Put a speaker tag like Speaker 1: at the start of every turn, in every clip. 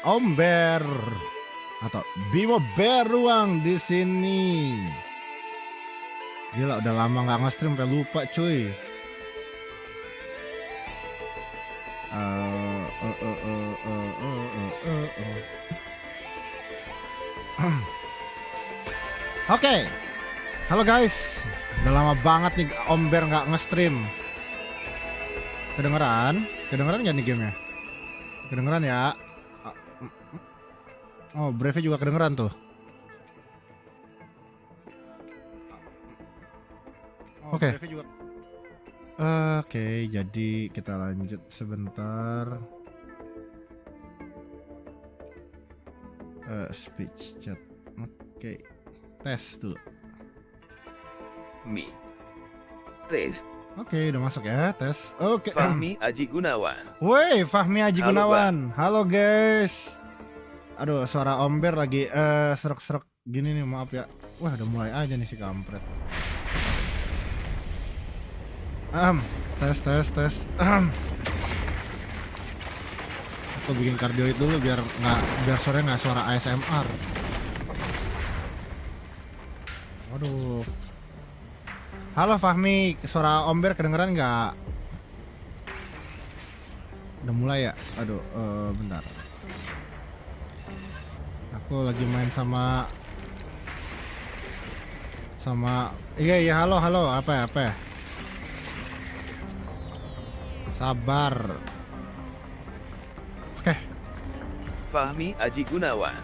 Speaker 1: Om Bear atau Bimo BearRuang di sini. Gila, udah lama nggak nge-stream, sampai lupa cuy. Oke, halo guys, udah lama banget nih Om Bear nggak nge-stream. Kedengeran nggak nih gamenya? Kedengeran ya? Oh, Brave juga kedengeran tuh. Oke. Oke, jadi kita lanjut sebentar. Speech chat. Oke. Tes dulu.
Speaker 2: Tes.
Speaker 1: Oke, udah masuk ya, tes. Oke.
Speaker 2: Fahmi Aji Gunawan.
Speaker 1: Woi, Fahmi Aji
Speaker 2: Halo,
Speaker 1: Gunawan. Halo guys. Aduh, suara Om Bear lagi serak-serak gini nih, maaf ya. Wah, udah mulai aja nih si kampret. Tes. Aku bikin kardioid dulu biar sore nggak suara ASMR. Waduh. Halo Fahmi, suara Om Bear kedengeran nggak? Udah mulai ya? Aduh, bentar. Aku lagi main sama iya halo apa ya? Sabar. Oke.
Speaker 2: Fahmi Aji Gunawan.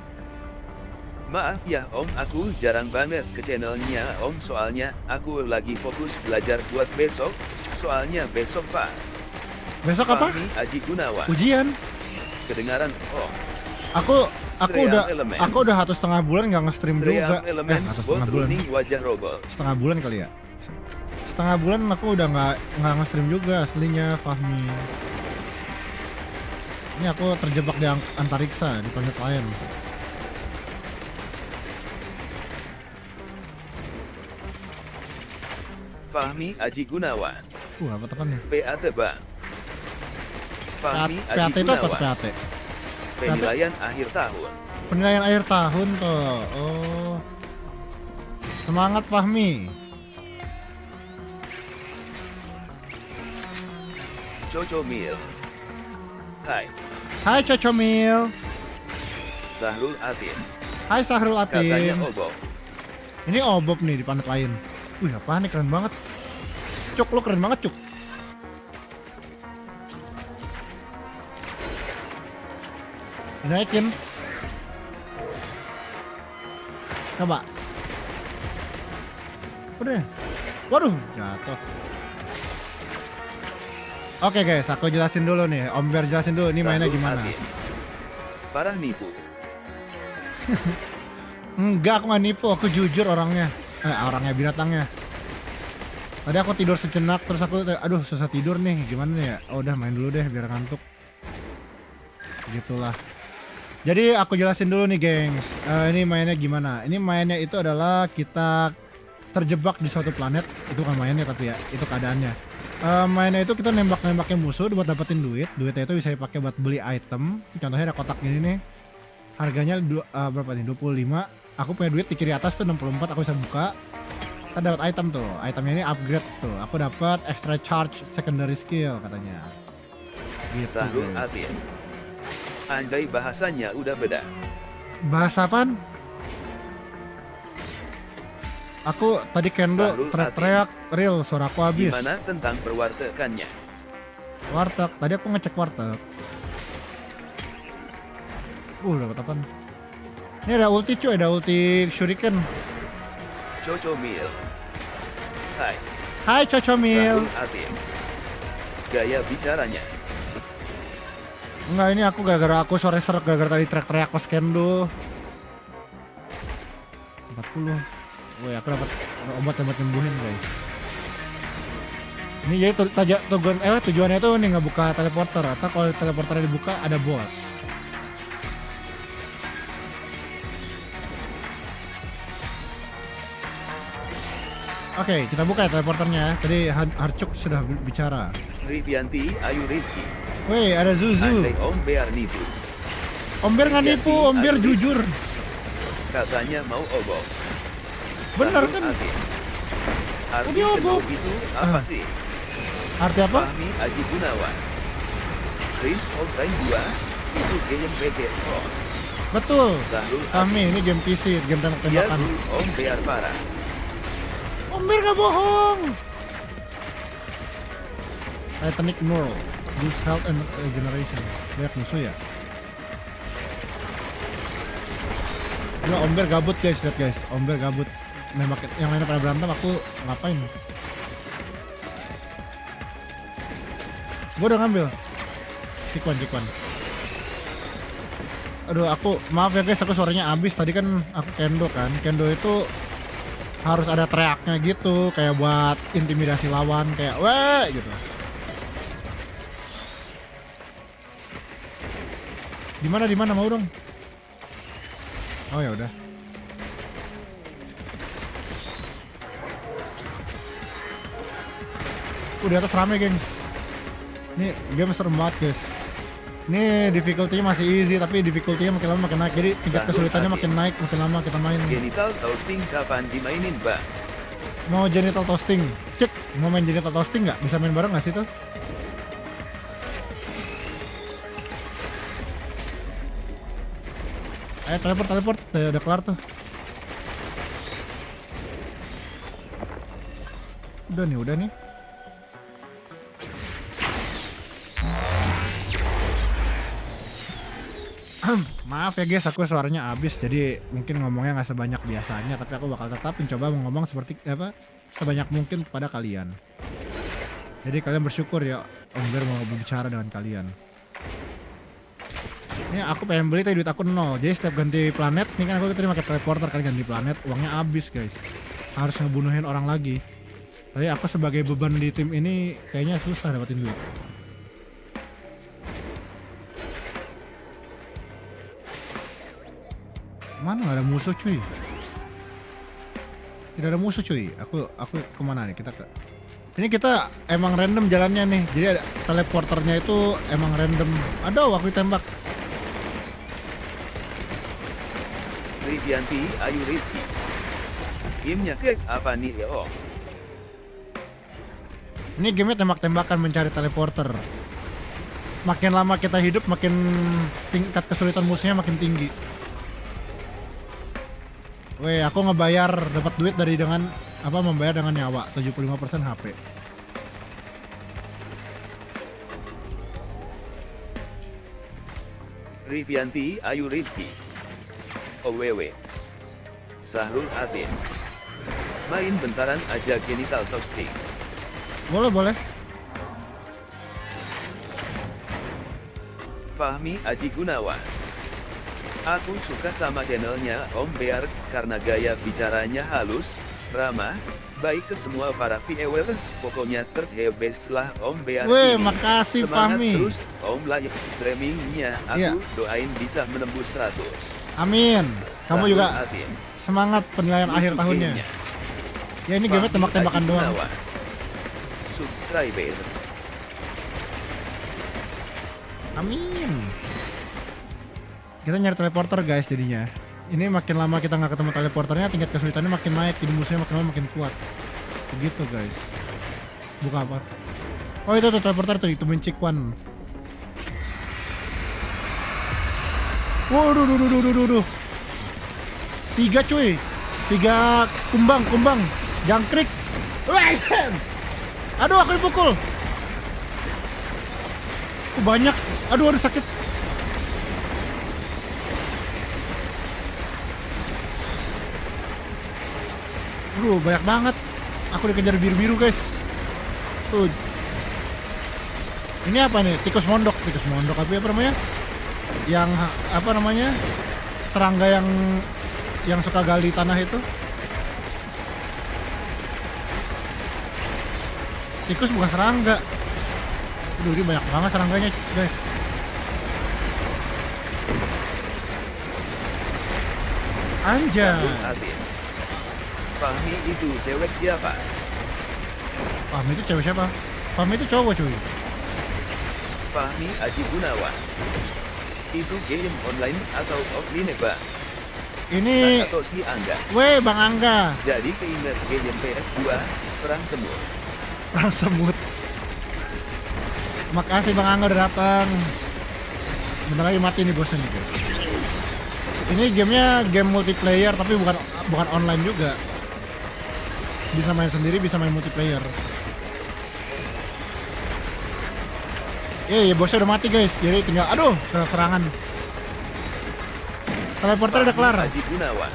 Speaker 2: Maaf ya Om, aku jarang banget ke channelnya Om, soalnya aku lagi fokus belajar buat besok. Soalnya besok Pak.
Speaker 1: Besok apa?
Speaker 2: Fahmi Aji Gunawan.
Speaker 1: Ujian.
Speaker 2: Kedengaran Om.
Speaker 1: Aku udah 1,5 bulan nggak nge-stream juga. 1,5 bulan.
Speaker 2: Wajah robot.
Speaker 1: Setengah bulan kali ya. Setengah bulan aku udah nggak nge-stream juga aslinya Fahmi. Ini aku terjebak di antariksa, di planet lain.
Speaker 2: Fahmi Aji Gunawan.
Speaker 1: Apa tekannya?
Speaker 2: PAT Bang. Fahmi Aji
Speaker 1: PAT itu apa
Speaker 2: Gunawan.
Speaker 1: PAT?
Speaker 2: Penilaian akhir tahun.
Speaker 1: Penilaian akhir tahun tuh. Oh. Semangat Fahmi.
Speaker 2: Cocomil. Hai.
Speaker 1: Hai Cocomil.
Speaker 2: Sahrul Atin.
Speaker 1: Hai Sahrul
Speaker 2: Katanya
Speaker 1: Atin.
Speaker 2: Obok.
Speaker 1: Ini Obob nih di planet lain. Wih, apaan nih, keren banget. Cuk, lu keren banget Cuk. Dinaikin. Coba. Udah. Waduh, jatuh. Oke guys, aku jelasin dulu nih. Om Bear jelasin dulu ini mainnya
Speaker 2: Sahrul
Speaker 1: gimana.
Speaker 2: Atin. Parah nipu.
Speaker 1: Enggak, aku nggak nipu, aku jujur orangnya. Orangnya, binatangnya. Tadi aku tidur sejenak, terus aku aduh susah tidur nih, gimana nih ya? Oh, udah main dulu deh biar ngantuk. Gitulah. Jadi aku jelasin dulu nih gengs. Ini mainnya gimana? Ini mainnya itu adalah kita terjebak di suatu planet. Itu kan mainnya tapi ya, itu keadaannya. Mainnya itu kita nembak-nembakin musuh buat dapetin duit. Duitnya itu bisa dipakai buat beli item. Contohnya ada kotak gini nih. Harganya berapa nih? 25. Aku punya duit di kiri atas tuh 64, aku bisa buka. Kita dapat item tuh. Itemnya ini upgrade tuh. Aku dapat extra charge secondary skill katanya. Gitu.
Speaker 2: Sahrul Atin. Anjay, bahasanya udah beda.
Speaker 1: Bahasa apaan? Aku tadi kendo
Speaker 2: Sahrul
Speaker 1: teriak-teriak real, suaraku habis.
Speaker 2: Gimana tentang perwartekannya?
Speaker 1: Warteg, tadi aku ngecek warteg. Dapat apaan? Ini ada ulti cuy, ada ulti shuriken.
Speaker 2: Cocomil. Hai.
Speaker 1: Hai Cocomil.
Speaker 2: Sahrul Atin. Gaya bicaranya.
Speaker 1: Enggak, ini aku gara-gara aku sore serak gara-gara tadi teriak-teriak pas kendo. 40. Woi, aku dapat obat yang buat nyembuhin guys. Ini jadi tujuannya itu nih ngebuka teleporter. Atau kalau teleporternya dibuka ada bos. Oke, kita buka ya teleporternya. Tadi Harcuk sudah bicara.
Speaker 2: Rivianti Ayu Rizki.
Speaker 1: Woi, ada Zuzu.
Speaker 2: Andai Om Bear nipu.
Speaker 1: Om Bear nggak nipu, Om Bear jujur.
Speaker 2: Katanya mau obok.
Speaker 1: Bener
Speaker 2: Sahrul
Speaker 1: kan?
Speaker 2: Atin. Arti
Speaker 1: dia obok.
Speaker 2: kedua itu apa sih?
Speaker 1: Arti apa?
Speaker 2: Fahmi Aji Gunawan. Chris Outline 2 itu game PC Pro.
Speaker 1: Betul.
Speaker 2: Sahrul
Speaker 1: Kami ini game PC, game
Speaker 2: Ya
Speaker 1: tembak-tembakan.
Speaker 2: Om Bear parah.
Speaker 1: Om Bear nggak bohong. Titanic World, use health and regeneration. Banyak musuh ya. Ya Om Bear gabut guys, lihat guys. Om Bear gabut. Nembak yang lainnya pada berantem, aku ngapain? Gue udah ngambil. Cikwan. Aduh, aku maaf ya guys, aku suaranya habis. Tadi kan aku kendo kan. Kendo itu harus ada teriaknya gitu, kayak buat intimidasi lawan, kayak weh gitu. Di mana mau dong? Oh ya udah. Di atas rame gengs. Ini game serem banget guys. Ini difficulty-nya masih easy, tapi difficulty-nya makin lama makin naik. Jadi tingkat kesulitannya makin naik, makin lama kita main.
Speaker 2: Genital Jousting kapan dimainin, Mbak?
Speaker 1: Mau Genital Jousting? Cek, mau main Genital Jousting nggak? Bisa main bareng nggak sih tuh? Ayo teleport, udah kelar tuh. Udah nih. Maaf ya guys, aku suaranya habis, jadi mungkin ngomongnya nggak sebanyak biasanya, tapi aku bakal tetap mencoba ngomong seperti apa sebanyak mungkin kepada kalian. Jadi kalian bersyukur ya Om Bear mau berbicara dengan kalian. Ini aku pengen beli tapi duit aku 0. Jadi setiap ganti planet, ini kan aku tadi pakai teleporter kan ganti planet, uangnya habis guys. Harus ngebunuhin orang lagi. Tapi aku sebagai beban di tim ini kayaknya susah dapetin duit. Mana nggak ada musuh cuy? Tidak ada musuh cuy. Aku kemana nih? Ini kita emang random jalannya nih. Jadi ada teleporternya itu emang random. Aduh, aku ditembak.
Speaker 2: Rivianti Ayu Rizky. Gamenya kayak apa nih ya Om?
Speaker 1: Ini gamenya tembak-tembakan mencari teleporter. Makin lama kita hidup, makin tingkat kesulitan musuhnya makin tinggi. Weh, aku ngebayar dapat duit dari dengan apa membayar dengan nyawa 75% HP.
Speaker 2: Rivianti Ayu Rizky. OWW. Sahrul Atin. Main bentaran aja Genital Jousting.
Speaker 1: Boleh.
Speaker 2: Fahmi Aji Gunawan. Aku suka sama channelnya Om Bear karena gaya bicaranya halus, ramah, baik ke semua para viewers. Pokoknya terhebat lah Om Bear
Speaker 1: Weh,
Speaker 2: ini.
Speaker 1: makasih
Speaker 2: Semangat
Speaker 1: Fahmi.
Speaker 2: terus Om live streamingnya. Aku
Speaker 1: Iya.
Speaker 2: doain bisa menembus 100.
Speaker 1: Amin. Kamu
Speaker 2: Sahrul
Speaker 1: juga
Speaker 2: Atin.
Speaker 1: semangat penilaian akhir
Speaker 2: Lucu
Speaker 1: tahunnya.
Speaker 2: gamenya.
Speaker 1: Ya ini game
Speaker 2: Fahmi
Speaker 1: tembak-tembakan
Speaker 2: Aji
Speaker 1: doang.
Speaker 2: Gunawan. Subscribers.
Speaker 1: Amin. Kita nyari teleporter guys jadinya. Ini makin lama kita nggak ketemu teleporternya, tingkat kesulitannya makin naik, jadi musuhnya makin lama makin kuat. Begitu guys. Buka apa? Oh itu tuh teleporter tuh, itu mencikwan. Waduh. 3 cuy. 3 kumbang. Jangkrik. Wah, aduh aku dipukul. Banyak. Aduh sakit. Banyak banget. Aku dikejar biru-biru guys. Tuh. Ini apa nih? Tikus mondok apa namanya? Yang apa namanya? Serangga yang suka gali tanah itu. Tikus bukan serangga. Aduh, ini banyak banget serangganya guys. Anjay.
Speaker 2: Fahmi itu cewek siapa?
Speaker 1: Fahmi itu cewek siapa? Fahmi itu cowok cuy.
Speaker 2: Fahmi Aji Gunawan. Itu game online atau offline bang?
Speaker 1: Ini,
Speaker 2: Atau si Angga.
Speaker 1: weh Bang Angga.
Speaker 2: Jadi keinget game PS2, Perang Semut.
Speaker 1: Perang semut. Makasih Bang Angga udah datang. Bentar lagi mati nih bosnya nih guys. Ini gamenya game multiplayer tapi bukan online juga. Bisa main sendiri, bisa main multiplayer. Ya bosnya udah mati guys. Jadi tinggal, aduh, serangan. Teleporter udah kelar.
Speaker 2: Haji Gunawan.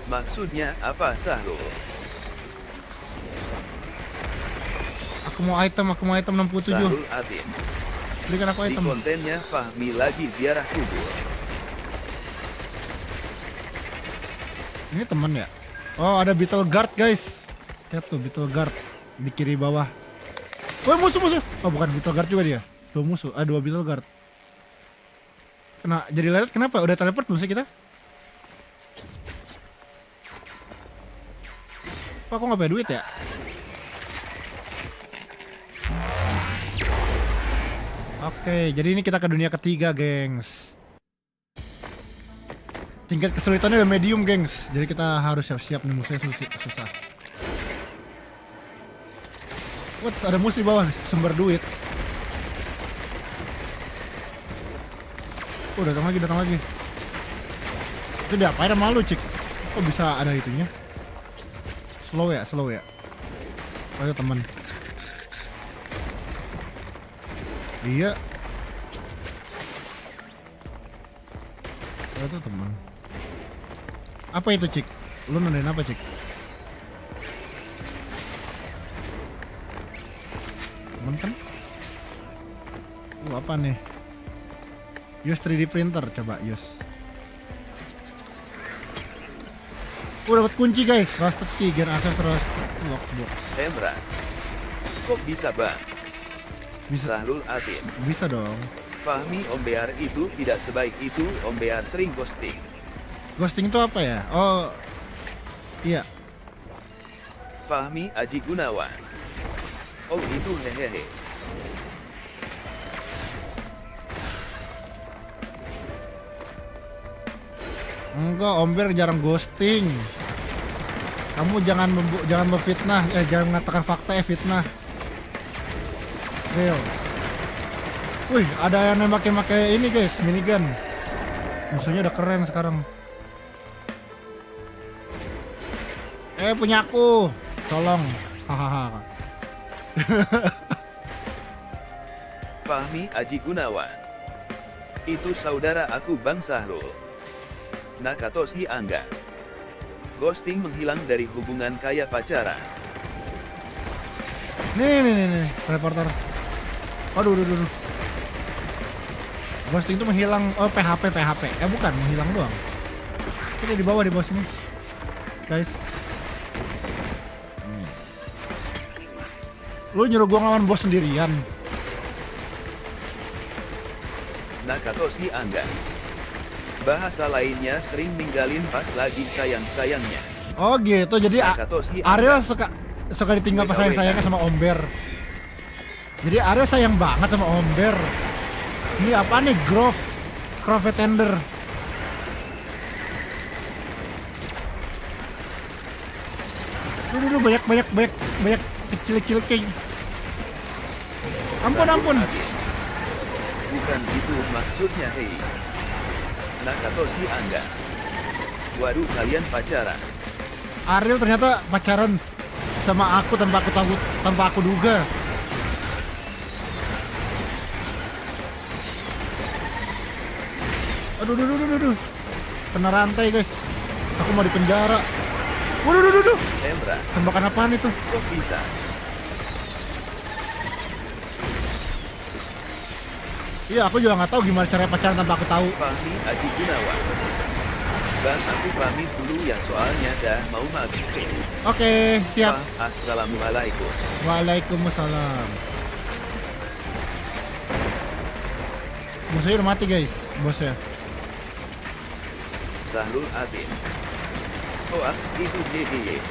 Speaker 2: Maksudnya apa Sahrul?
Speaker 1: Aku mau item 67.
Speaker 2: Sahrul Atin.
Speaker 1: Berikan aku
Speaker 2: Di
Speaker 1: item.
Speaker 2: kontennya Fahmi lagi ziarah kubur.
Speaker 1: Ini temen ya? Oh ada Beetle Guard guys. Lihat tuh Beetle Guard di kiri bawah. Woi musuh. Oh bukan Beetle Guard juga dia. Dua musuh, dua Beetle Guard. Kena jadi lelet kenapa? Udah teleport belum sih kita? Kok aku nggak punya duit ya? Oke, jadi ini kita ke dunia ketiga, gengs. Tingkat kesulitannya udah medium, gengs. Jadi kita harus siap-siap nih, musuhnya susah. What's ada musuh di bawah nih, sumber duit. Oh, datang lagi. Itu diapain sama lu, Cik? Kok bisa ada itunya? Slow ya. Oh, itu temen. Iya. Oh, itu teman. Apa itu, Cik? Lu nandain apa, Cik? Temen kan? Apa nih? Use 3D printer, coba use. Dapat kunci guys, rusted key, gen access terus lockbox.
Speaker 2: Emra. Kok bisa bang?
Speaker 1: Bisa,
Speaker 2: Sahrul Atin.
Speaker 1: bisa dong.
Speaker 2: Fahmi Om Bear itu tidak sebaik itu, Om Bear sering ghosting.
Speaker 1: Ghosting itu apa ya? Oh, iya.
Speaker 2: Fahmi Aji Gunawan. Oh itu hehehe.
Speaker 1: Enggak, Om Bear jarang ghosting. Kamu jangan memfitnah, jangan mengatakan fakta fitnah. Real. Wih, ada yang nembakin pakai ini guys, minigun. Musuhnya udah keren sekarang. Punya aku. Tolong. Hahaha.
Speaker 2: Fahmi Aji Gunawan. Itu saudara aku Bang Sahrul. Nakatoshi Angga. Ghosting menghilang dari hubungan kayak pacaran.
Speaker 1: Nih, teleporter. Aduh. Ghosting itu menghilang, PHP. Bukan, menghilang doang. Kita di bawah sini. Guys. Lu nyuruh gua ngelawan bos sendirian.
Speaker 2: Nakatoshi Angga. Bahasa lainnya sering ninggalin pas lagi sayang-sayangnya.
Speaker 1: Oh gitu, jadi
Speaker 2: Nakatoshi
Speaker 1: Ariel
Speaker 2: Angga.
Speaker 1: suka ditinggal pas sayang-sayangnya sama Om Bear. Jadi Ariel sayang banget sama Om Bear. Ini apa nih? Grove Tender. Duh, banyak kecil kayak. Ampun.
Speaker 2: Bukan itu maksudnya, hei. Nakatoshi Angga. Waduh, kalian pacaran.
Speaker 1: Ariel ternyata pacaran sama aku tanpa aku duga. Aduh. Kena rantai guys. Aku mau di penjara. Waduh.
Speaker 2: Emra.
Speaker 1: Tembakan apaan itu?
Speaker 2: Kok bisa?
Speaker 1: Iya, aku juga nggak tahu gimana cara pacaran tanpa aku tahu.
Speaker 2: Fahmi Aji Gunawan. Bang, aku pamit dulu ya soalnya dah mau maghrib.
Speaker 1: Oke, siap.
Speaker 2: Assalamualaikum.
Speaker 1: Waalaikumsalam. Musuhnya udah mati guys, bosnya.
Speaker 2: Sahrul Atin. Hoax itu DDY.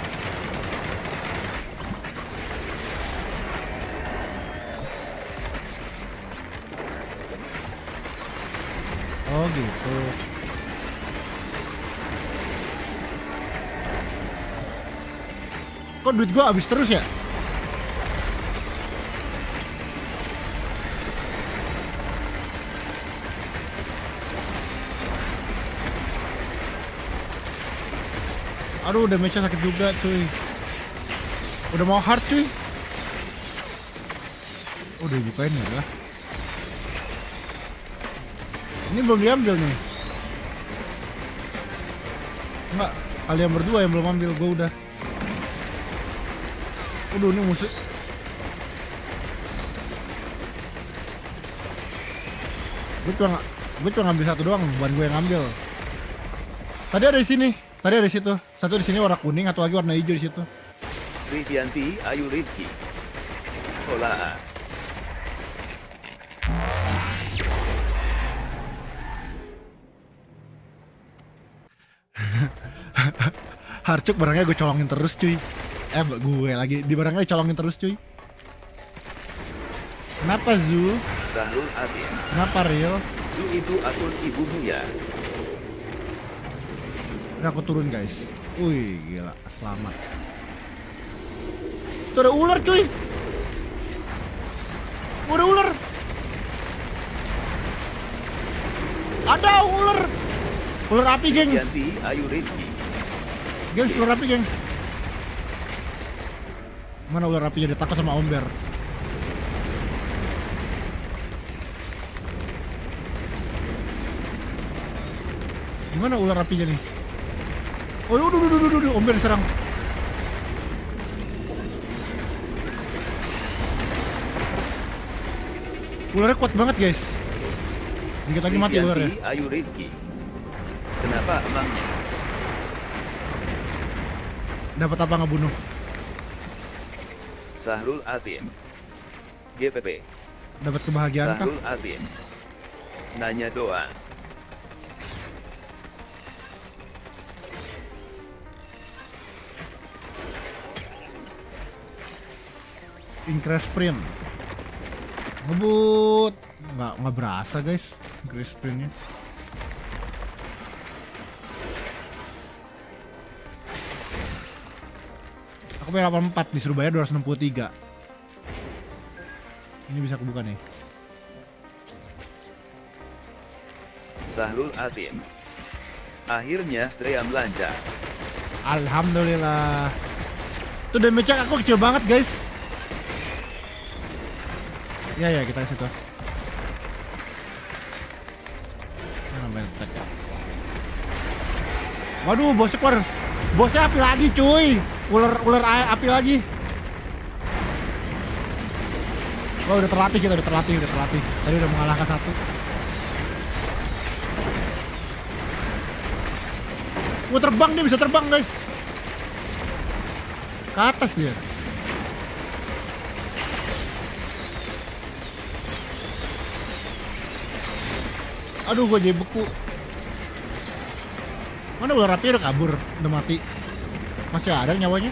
Speaker 1: Oh gitu. Kok duit gua habis terus ya? Aduh, damage-nya sakit juga cuy. Udah mau hard cuy. Udah dibukain ya lah. Ini belum diambil nih. Enggak, kalian berdua yang belum ambil, gue udah. Udah, ini musuh. Gue cuma ngambil satu doang, bukan gue yang ngambil. Tadi ada di sini, tadi ada di situ. Satu di sini warna kuning, atau lagi warna hijau di situ.
Speaker 2: Rivianti Ayu Rizky. Hola.
Speaker 1: Harcuk barangnya gue colongin terus cuy. Gue lagi di barangnya colongin terus cuy. Kenapa Zu?
Speaker 2: Sahrul Atin.
Speaker 1: Kenapa Rio?
Speaker 2: Zu itu akun ibumu ya.
Speaker 1: Udah aku turun guys. Wih gila, selamat. Tuh ada ular cuy. Ada ular. Ada ular. Ular api gengs.
Speaker 2: Rivianti Ayu Rizky.
Speaker 1: Gengs, ular api gengs. Mana ular apinya, dia takut sama Omber. Gimana ular apinya nih? Oh, Omber diserang. Ularnya kuat banget guys. Dikit lagi mati ularnya.
Speaker 2: Rivianti Ayu Rizky. Kenapa emangnya?
Speaker 1: Dapat apa ngebunuh?
Speaker 2: Sahrul Atin. GPP.
Speaker 1: Dapat kebahagiaan kah?
Speaker 2: Sahrul Atin. Nanya doang.
Speaker 1: Increase sprint. Ngebut. Nggak berasa guys. Increase sprintnya. Aku punya 84, disuruh bayar 263. Ini bisa kebuka nih.
Speaker 2: Sahrul Atin. Akhirnya stream lancar.
Speaker 1: Alhamdulillah. Tuh damage-nya aku kecil banget guys. Ya kita ke situ. Waduh, bosnya keluar. Bosnya api lagi cuy. Ular api lagi. Wah, udah terlatih kita, udah terlatih. Tadi udah mengalahkan satu. Wah, terbang, dia bisa terbang guys. Ke atas dia. Aduh, gue jadi beku. Mana ular api udah kabur, udah mati. Masih ada nyawanya.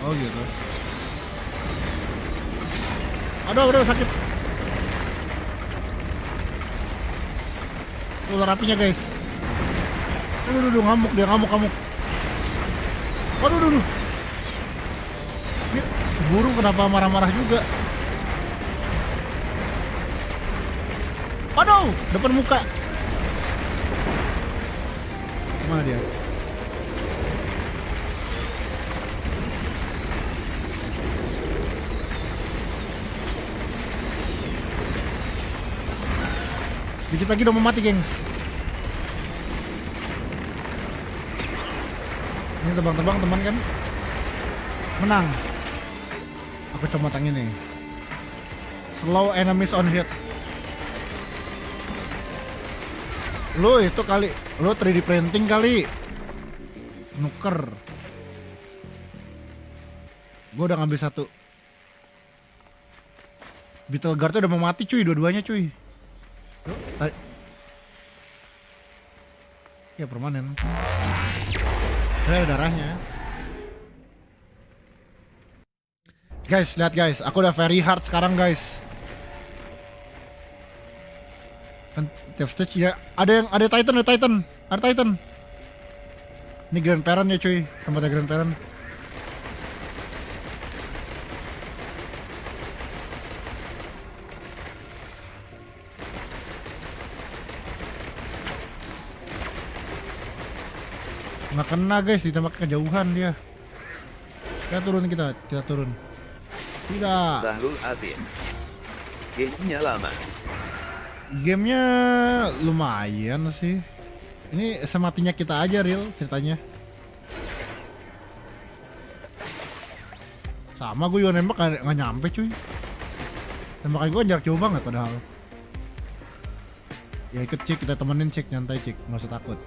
Speaker 1: Oh gitu. Aduh sakit. Ular apinya guys. Aduh, ngamuk dia, ngamuk. Aduh. Ini burung kenapa marah-marah juga? Aduh, depan muka. Mana dia? Dikit lagi udah mau mati, gengs. Ini terbang-terbang teman kan? Menang. Aku coba tangin nih. Slow enemies on hit. Lo itu kali, lo 3D printing kali. Nuker. Gue udah ngambil satu. Beetle Guard tuh udah mau mati cuy, dua-duanya cuy. Ya permanen. Ada darahnya. Guys, lihat guys, aku udah very hard sekarang guys. Kan tiap stage ya ada Titan. Ini Grand Parent ya cuy, tempatnya Grand Parent. Nggak kena guys, ditembak kejauhan dia. Kita turun. Tidak.
Speaker 2: Sahrul Atin. Gamenya lama.
Speaker 1: Gamenya lumayan sih. Ini sematinya kita aja real ceritanya. Sama gue juga nembak nggak nyampe cuy. Tembakan gue jarak jauh banget padahal. Ya ikut Cik, kita temenin Cik, nyantai Cik, nggak usah takut.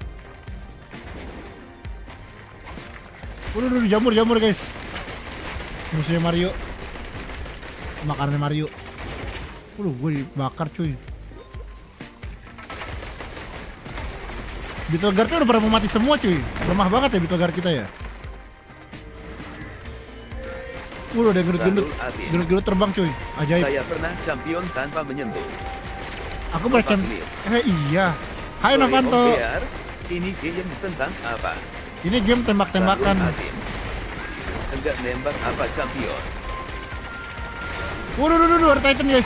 Speaker 1: Udah jamur guys. Musuhnya Mario. Makanannya Mario. Gue dibakar cuy. Beetle Guard udah pernah mau mati semua cuy. Lemah banget ya Beetle Guard kita ya. Udah gendut terbang cuy. Ajaib.
Speaker 2: Saya pernah champion tanpa menyentuh.
Speaker 1: Aku pernah champion. Iya. Hai Novanto.
Speaker 2: Ini game tentang apa?
Speaker 1: Ini game tembak-tembakan.
Speaker 2: Enggak nembak apa champion.
Speaker 1: Waduh, ada Titan guys.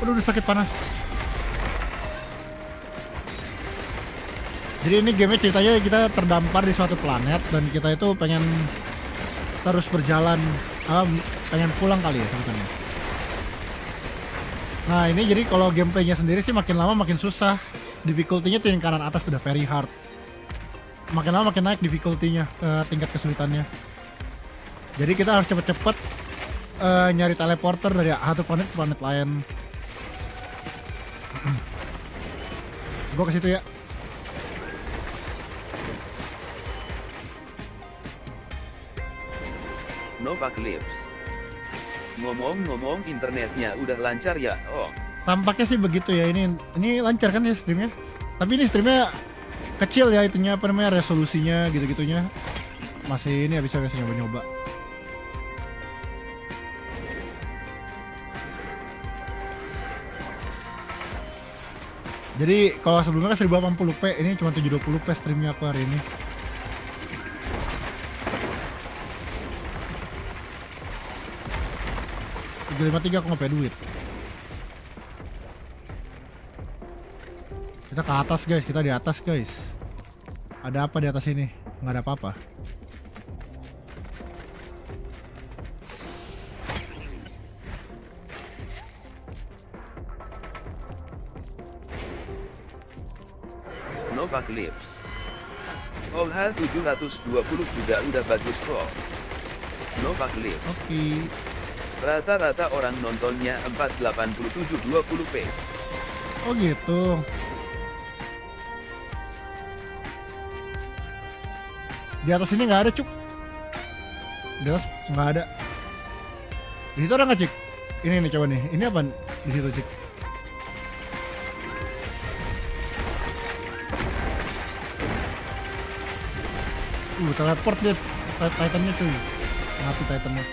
Speaker 1: Udah sakit panas. Jadi ini game ceritanya kita terdampar di suatu planet dan kita itu pengen terus berjalan, pengen pulang kali ya sebetulnya. Nah ini jadi kalau gameplaynya sendiri sih makin lama makin susah. Difficulty-nya tuh yang kanan atas udah very hard. Makin lama makin naik difficulty-nya, tingkat kesulitannya. Jadi kita harus cepet-cepet nyari teleporter dari satu planet ke planet lain. Gue ke situ ya.
Speaker 2: Nova Clips. Ngomong-ngomong internetnya udah lancar ya, Om?
Speaker 1: Tampaknya sih begitu ya, ini lancar kan ya streamnya. Tapi ini streamnya kecil ya itunya, resolusinya gitu-gitunya. Masih ini bisa nyoba-nyoba. Jadi kalau sebelumnya kan 1080p, ini cuma 720p streamnya aku hari ini. aku nggak punya duit. Kita ke atas guys, kita di atas guys. Ada apa di atas ini? Nggak ada apa-apa.
Speaker 2: Nova Clips. Olha 720 juga udah bagus kok. Nova Clips.
Speaker 1: Oke.
Speaker 2: Rata-rata orang nontonnya 487 20p.
Speaker 1: Oh gitu. Di atas ini nggak ada cuk. Di atas nggak ada. Di situ ada nggak cik? Ini nih coba nih. Ini apa di situ cik? Teleport dia Titannya cuy. Mati Titannya.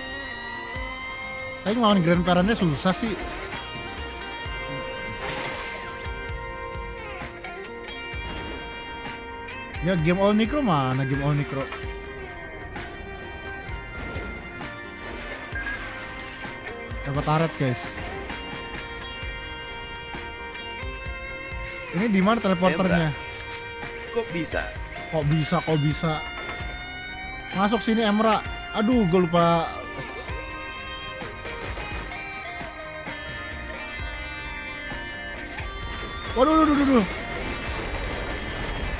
Speaker 1: Tapi ngelawan Grand Parent-nya susah sih. Ya game all Necro mana game all Necro? Dapat turret guys. Ini di mana teleporternya?
Speaker 2: Kok bisa?
Speaker 1: Kok bisa? Masuk sini Emra. Aduh, gue lupa. Waduh.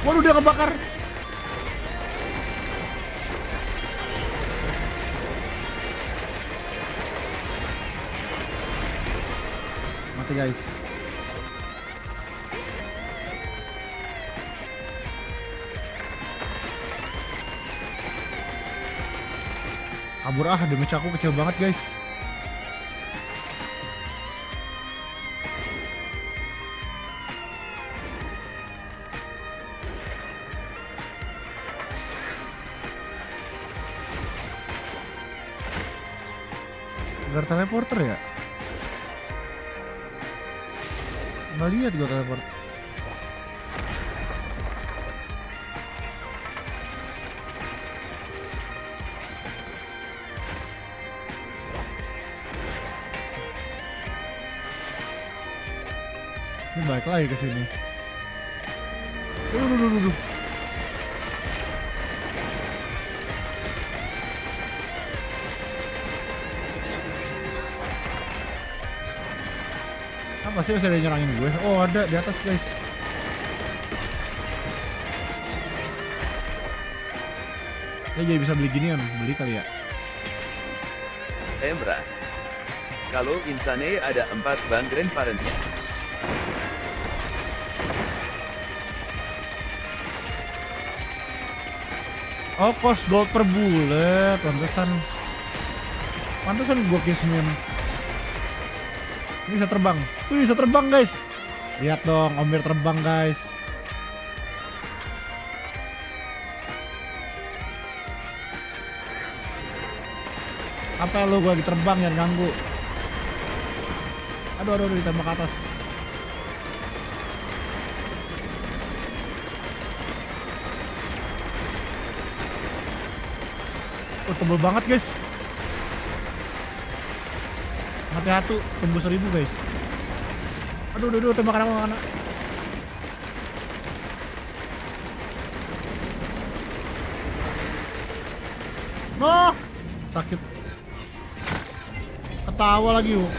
Speaker 1: Waduh, dia kebakar. Mati guys. Kabur damage aku kecil banget guys. Pagar teleporter ya? Nggak lihat gua teleport. Ini balik lagi ke sini. Duh. Apa sih masih ada yang nyerangin gue? Oh ada di atas guys. Ya jadi bisa beli ginian, beli kali ya.
Speaker 2: Emra. Kalau insane ada 4 bang grandparentnya.
Speaker 1: Oh cost gold per bullet, pantesan gue kismin. Ini bisa terbang, tuh bisa terbang guys. Lihat dong, Om Bear terbang guys. Apa lu, gua lagi terbang, jangan ganggu. Aduh ditembak ke atas. Oh tebel banget guys. Hati-hati, tembus 1000 guys. Aduh, tembakan apa mana? No, sakit. Ketawa lagi yuk.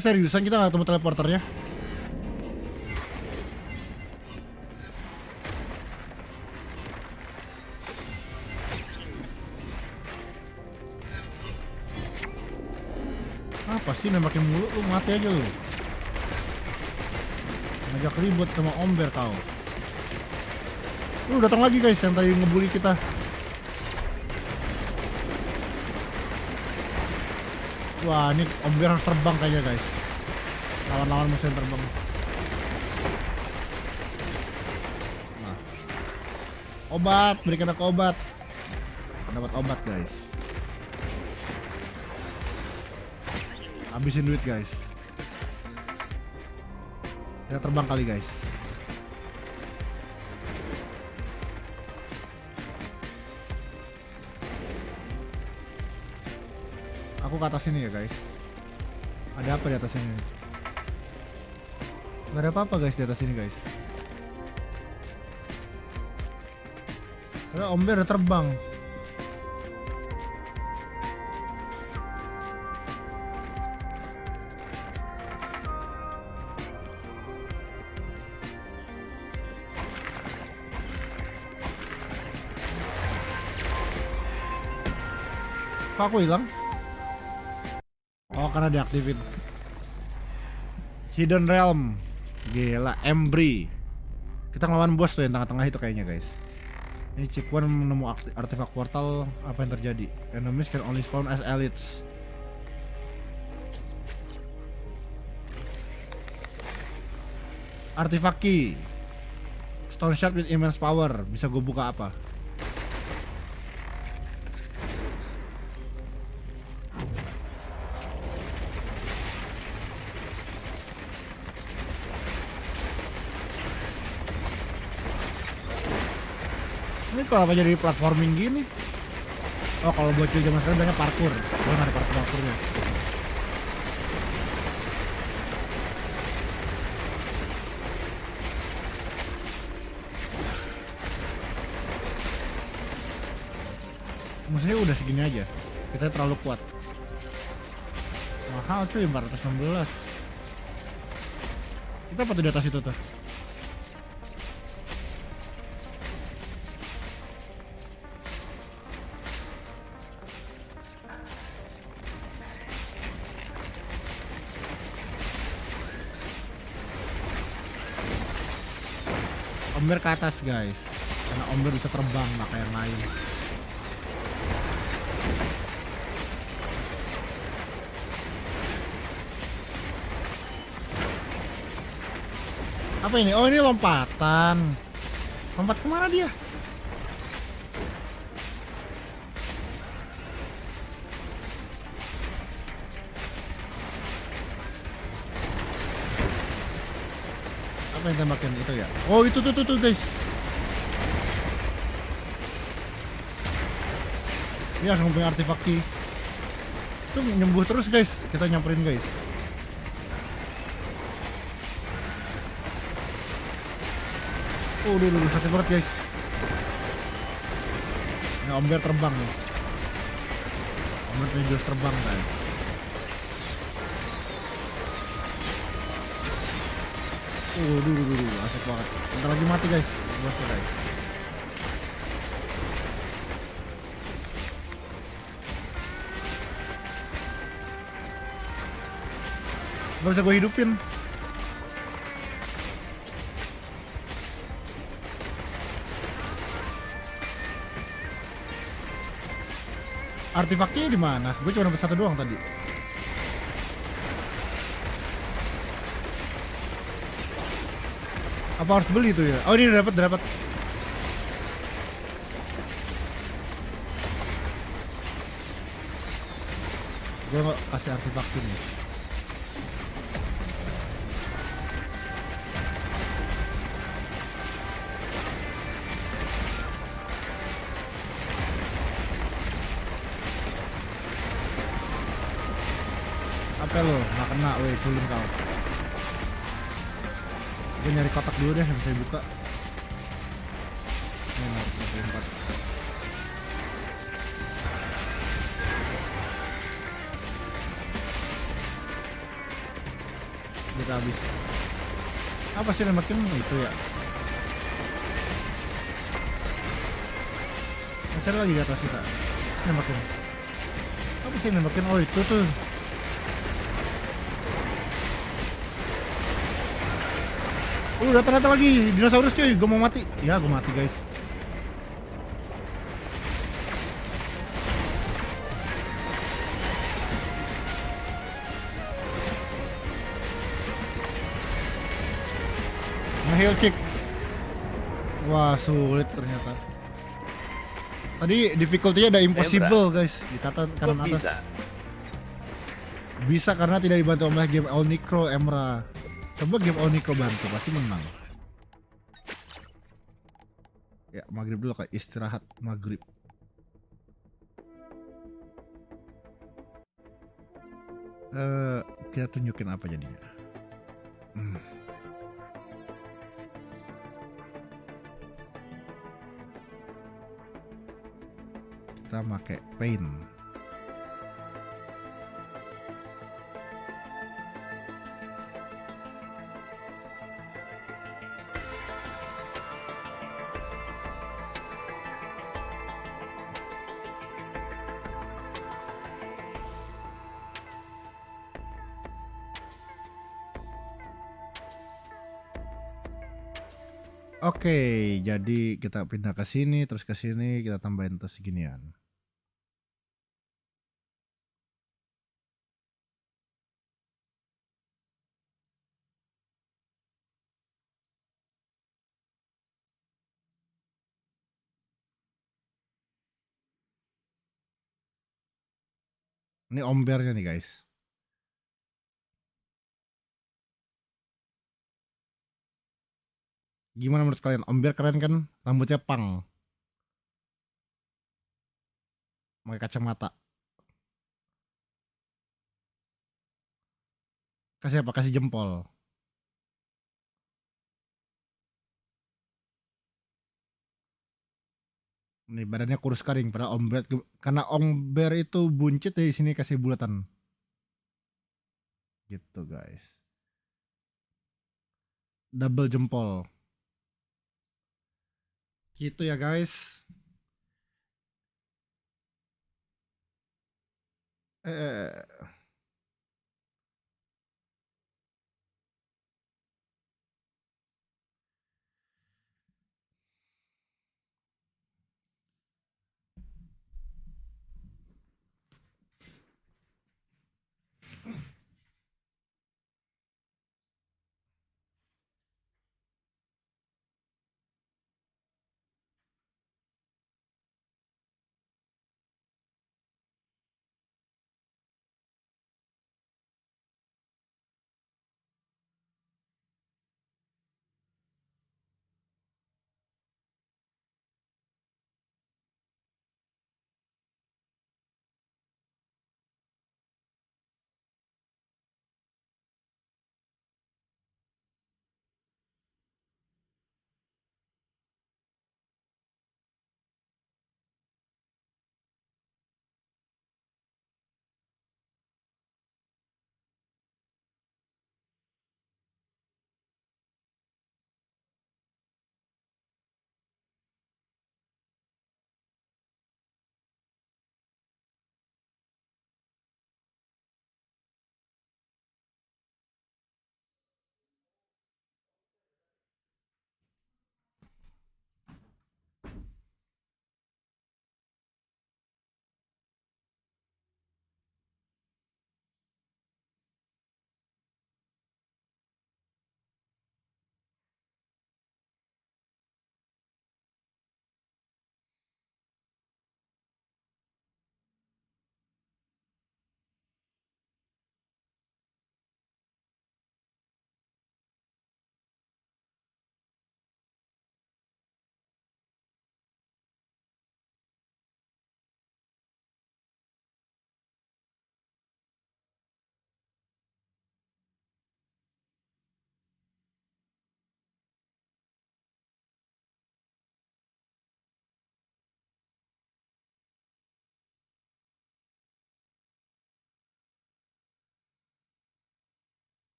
Speaker 1: Seriusan kita nggak ketemu teleporternya? Apa sih nembakin mulu, lu mati aja lu. Ngajak ribut sama Om Bear kau. Datang lagi guys yang tadi ngebully kita. Wah ini Om Bear harus terbang kayaknya guys. Lawan-lawan musuh yang terbang. Nah. Obat, berikan aku obat. Dapat obat guys. Habisin duit guys. Kita terbang kali guys. Aku ke atas sini ya guys. Ada apa di atas sini? Gak ada apa-apa guys di atas sini guys. Karena Om Bear udah terbang. Kok aku hilang? Oh karena diaktifin. Hidden Realm. Gila, Embry. Kita ngelawan bos tuh yang tengah-tengah itu kayaknya guys. Ini Cikuan menemu artefak portal. Apa yang terjadi? Enemies can only spawn as elites. Artifak key. Stone shard with immense power. Bisa gue buka apa? Ini kalau apa jadi platforming gini? Oh kalau bocil zaman sekarang banyak parkour. Oh nggak ada parkournya. Maksudnya udah segini aja. Kita terlalu kuat. Mahal cuy, 416. Kita apa tuh di atas itu tuh? Om Bear ke atas guys, karena Om Bear bisa terbang nggak kayak yang lain. Apa ini? Oh ini lompatan. Lompat kemana dia? Apa yang tembakin itu ya? Oh itu tuh guys. Dia langsung punya artefaki. Itu nyembuh terus guys. Kita nyamperin guys. Oh dulu sakit banget guys. Ini Om Bear terbang nih. Om Bear punya jurus terbang guys. Dulu asik banget. Bentar lagi mati guys. Bosnya guys. Gak bisa gue hidupin. Artefaknya di mana? Gue cuma dapat satu doang tadi. Apa harus beli tuh ya? Oh ini udah dapat. Gue nggak kasih artefak ini. Apa lo? Nggak kena, weh, culun kau. Gue nyari kotak dulu deh yang bisa buka. Ini nomor 24. Kita habis. Apa sih nembakin itu ya? Cari lagi di atas kita. Nembakin. Apa sih nembakin? Oh itu tuh. Datang lagi dinosaurus cuy, gue mau mati. Ya gue mati guys. Nge-heal chick. Wah sulit ternyata. Tadi difficulty-nya ada impossible guys. Di kanan atas. Bisa karena tidak dibantu oleh game 𝐿𝐚𝐬𝐴𝐡 Coba game 𝐿𝐚𝐬𝐡 bantu, pasti menang. Ya, maghrib dulu kayak istirahat maghrib. Kita tunjukin apa jadinya. Kita pakai paint. Oke, jadi kita pindah ke sini, terus ke sini, kita tambahin terus seginian. Ini Om Bear-nya nih guys. Gimana menurut kalian? Om Bear keren kan? Rambutnya pang. Pakai kacamata. Kasih apa? Kasih jempol. Nih badannya kurus kering pada Om Bear, karena Om Bear itu buncit di sini kasih bulatan. Gitu guys. Double jempol. Gitu ya guys. Eh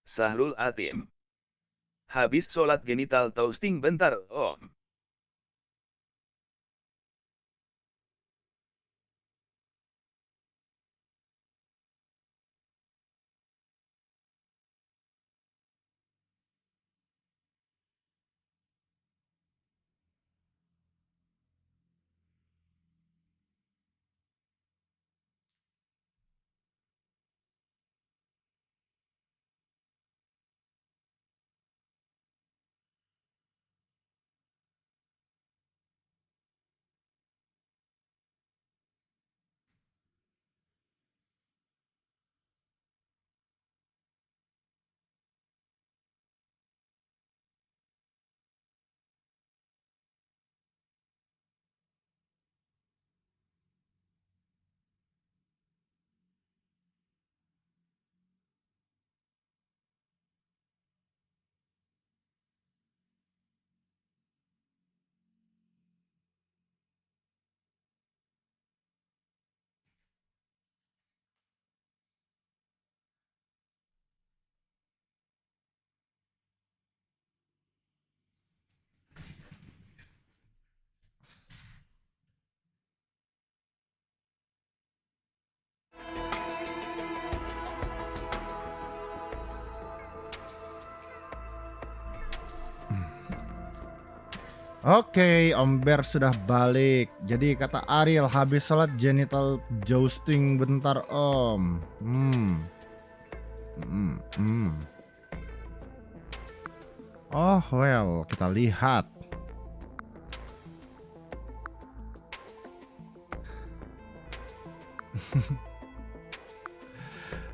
Speaker 2: Sahrul Atim. Habis sholat genital jousting bentar, Om.
Speaker 1: Oke, Om Bear sudah balik. Jadi kata Ariel habis sholat genital jousting bentar Om. Oh well, kita lihat.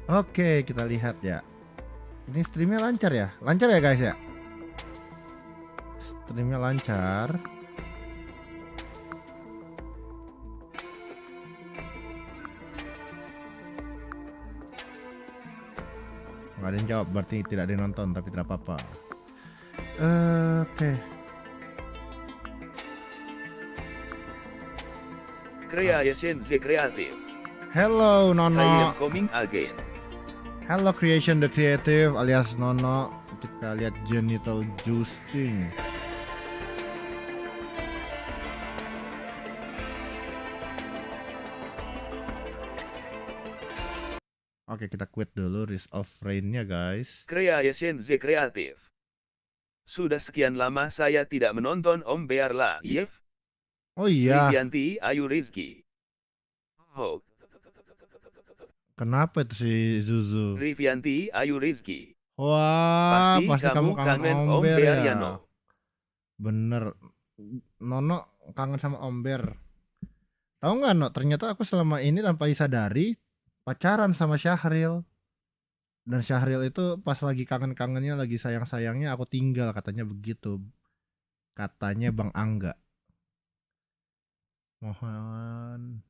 Speaker 1: Oke, kita lihat ya. Ini streamnya lancar ya? Lancar ya guys ya? Streamnya lancar. Nggak ada yang jawab, berarti tidak ada yang nonton, tapi tidak apa-apa. Oke.
Speaker 2: Creation the Creative.
Speaker 1: Hello
Speaker 2: I
Speaker 1: Nono.
Speaker 2: am coming again.
Speaker 1: Hello Creation the Creative alias Nono. Kita lihat Genital Jousting. Oke, kita quit dulu risk of rain-nya guys.
Speaker 2: Creation the Creative. Sudah sekian lama saya tidak menonton Om Bear live.
Speaker 1: Oh iya,
Speaker 2: 𝐿𝐚𝐬𝐴𝐚𝐳. Oh,
Speaker 1: kenapa itu si Zuzu?
Speaker 2: 𝐿𝐚𝐬𝐴𝐚𝐳.
Speaker 1: Wah, pasti kamu kangen Om Bear
Speaker 2: Bear
Speaker 1: ya.
Speaker 2: Yano.
Speaker 1: Bener, Nono kangen sama Om Bear. Tahu nggak No, ternyata aku selama ini tanpa disadari pacaran sama Syahril. Dan Syahril itu pas lagi kangen-kangennya, lagi sayang-sayangnya aku tinggal, katanya begitu. Katanya Bang Angga. Mohon.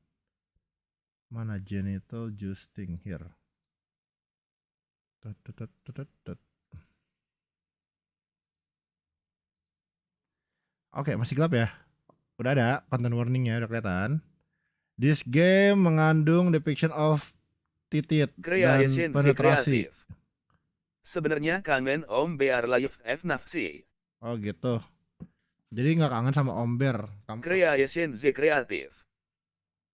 Speaker 1: Mana Genital Jousting here. Tut, tut, tut, tut, tut. Oke, masih gelap ya. Udah ada content warningnya, udah kelihatan. This game mengandung depiction of titit dan
Speaker 2: Creation the
Speaker 1: penetrasi.
Speaker 2: Creative. Sebenarnya kangen Om Bear live nafsi.
Speaker 1: Oh gitu. Jadi nggak kangen sama Om Bear.
Speaker 2: Creation the Creative.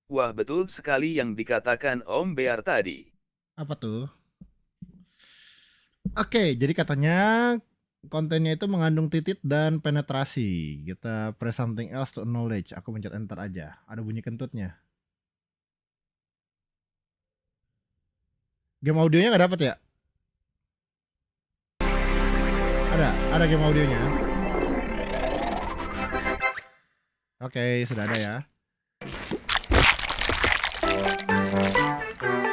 Speaker 2: Wah, betul sekali yang dikatakan Om Bear tadi.
Speaker 1: Apa tuh? Oke, jadi katanya kontennya itu mengandung titit dan penetrasi. Kita press something else to acknowledge. Aku pencet enter aja. Ada bunyi kentutnya. Game audionya nggak dapat ya? Ada game audionya. Oke, sudah ada ya.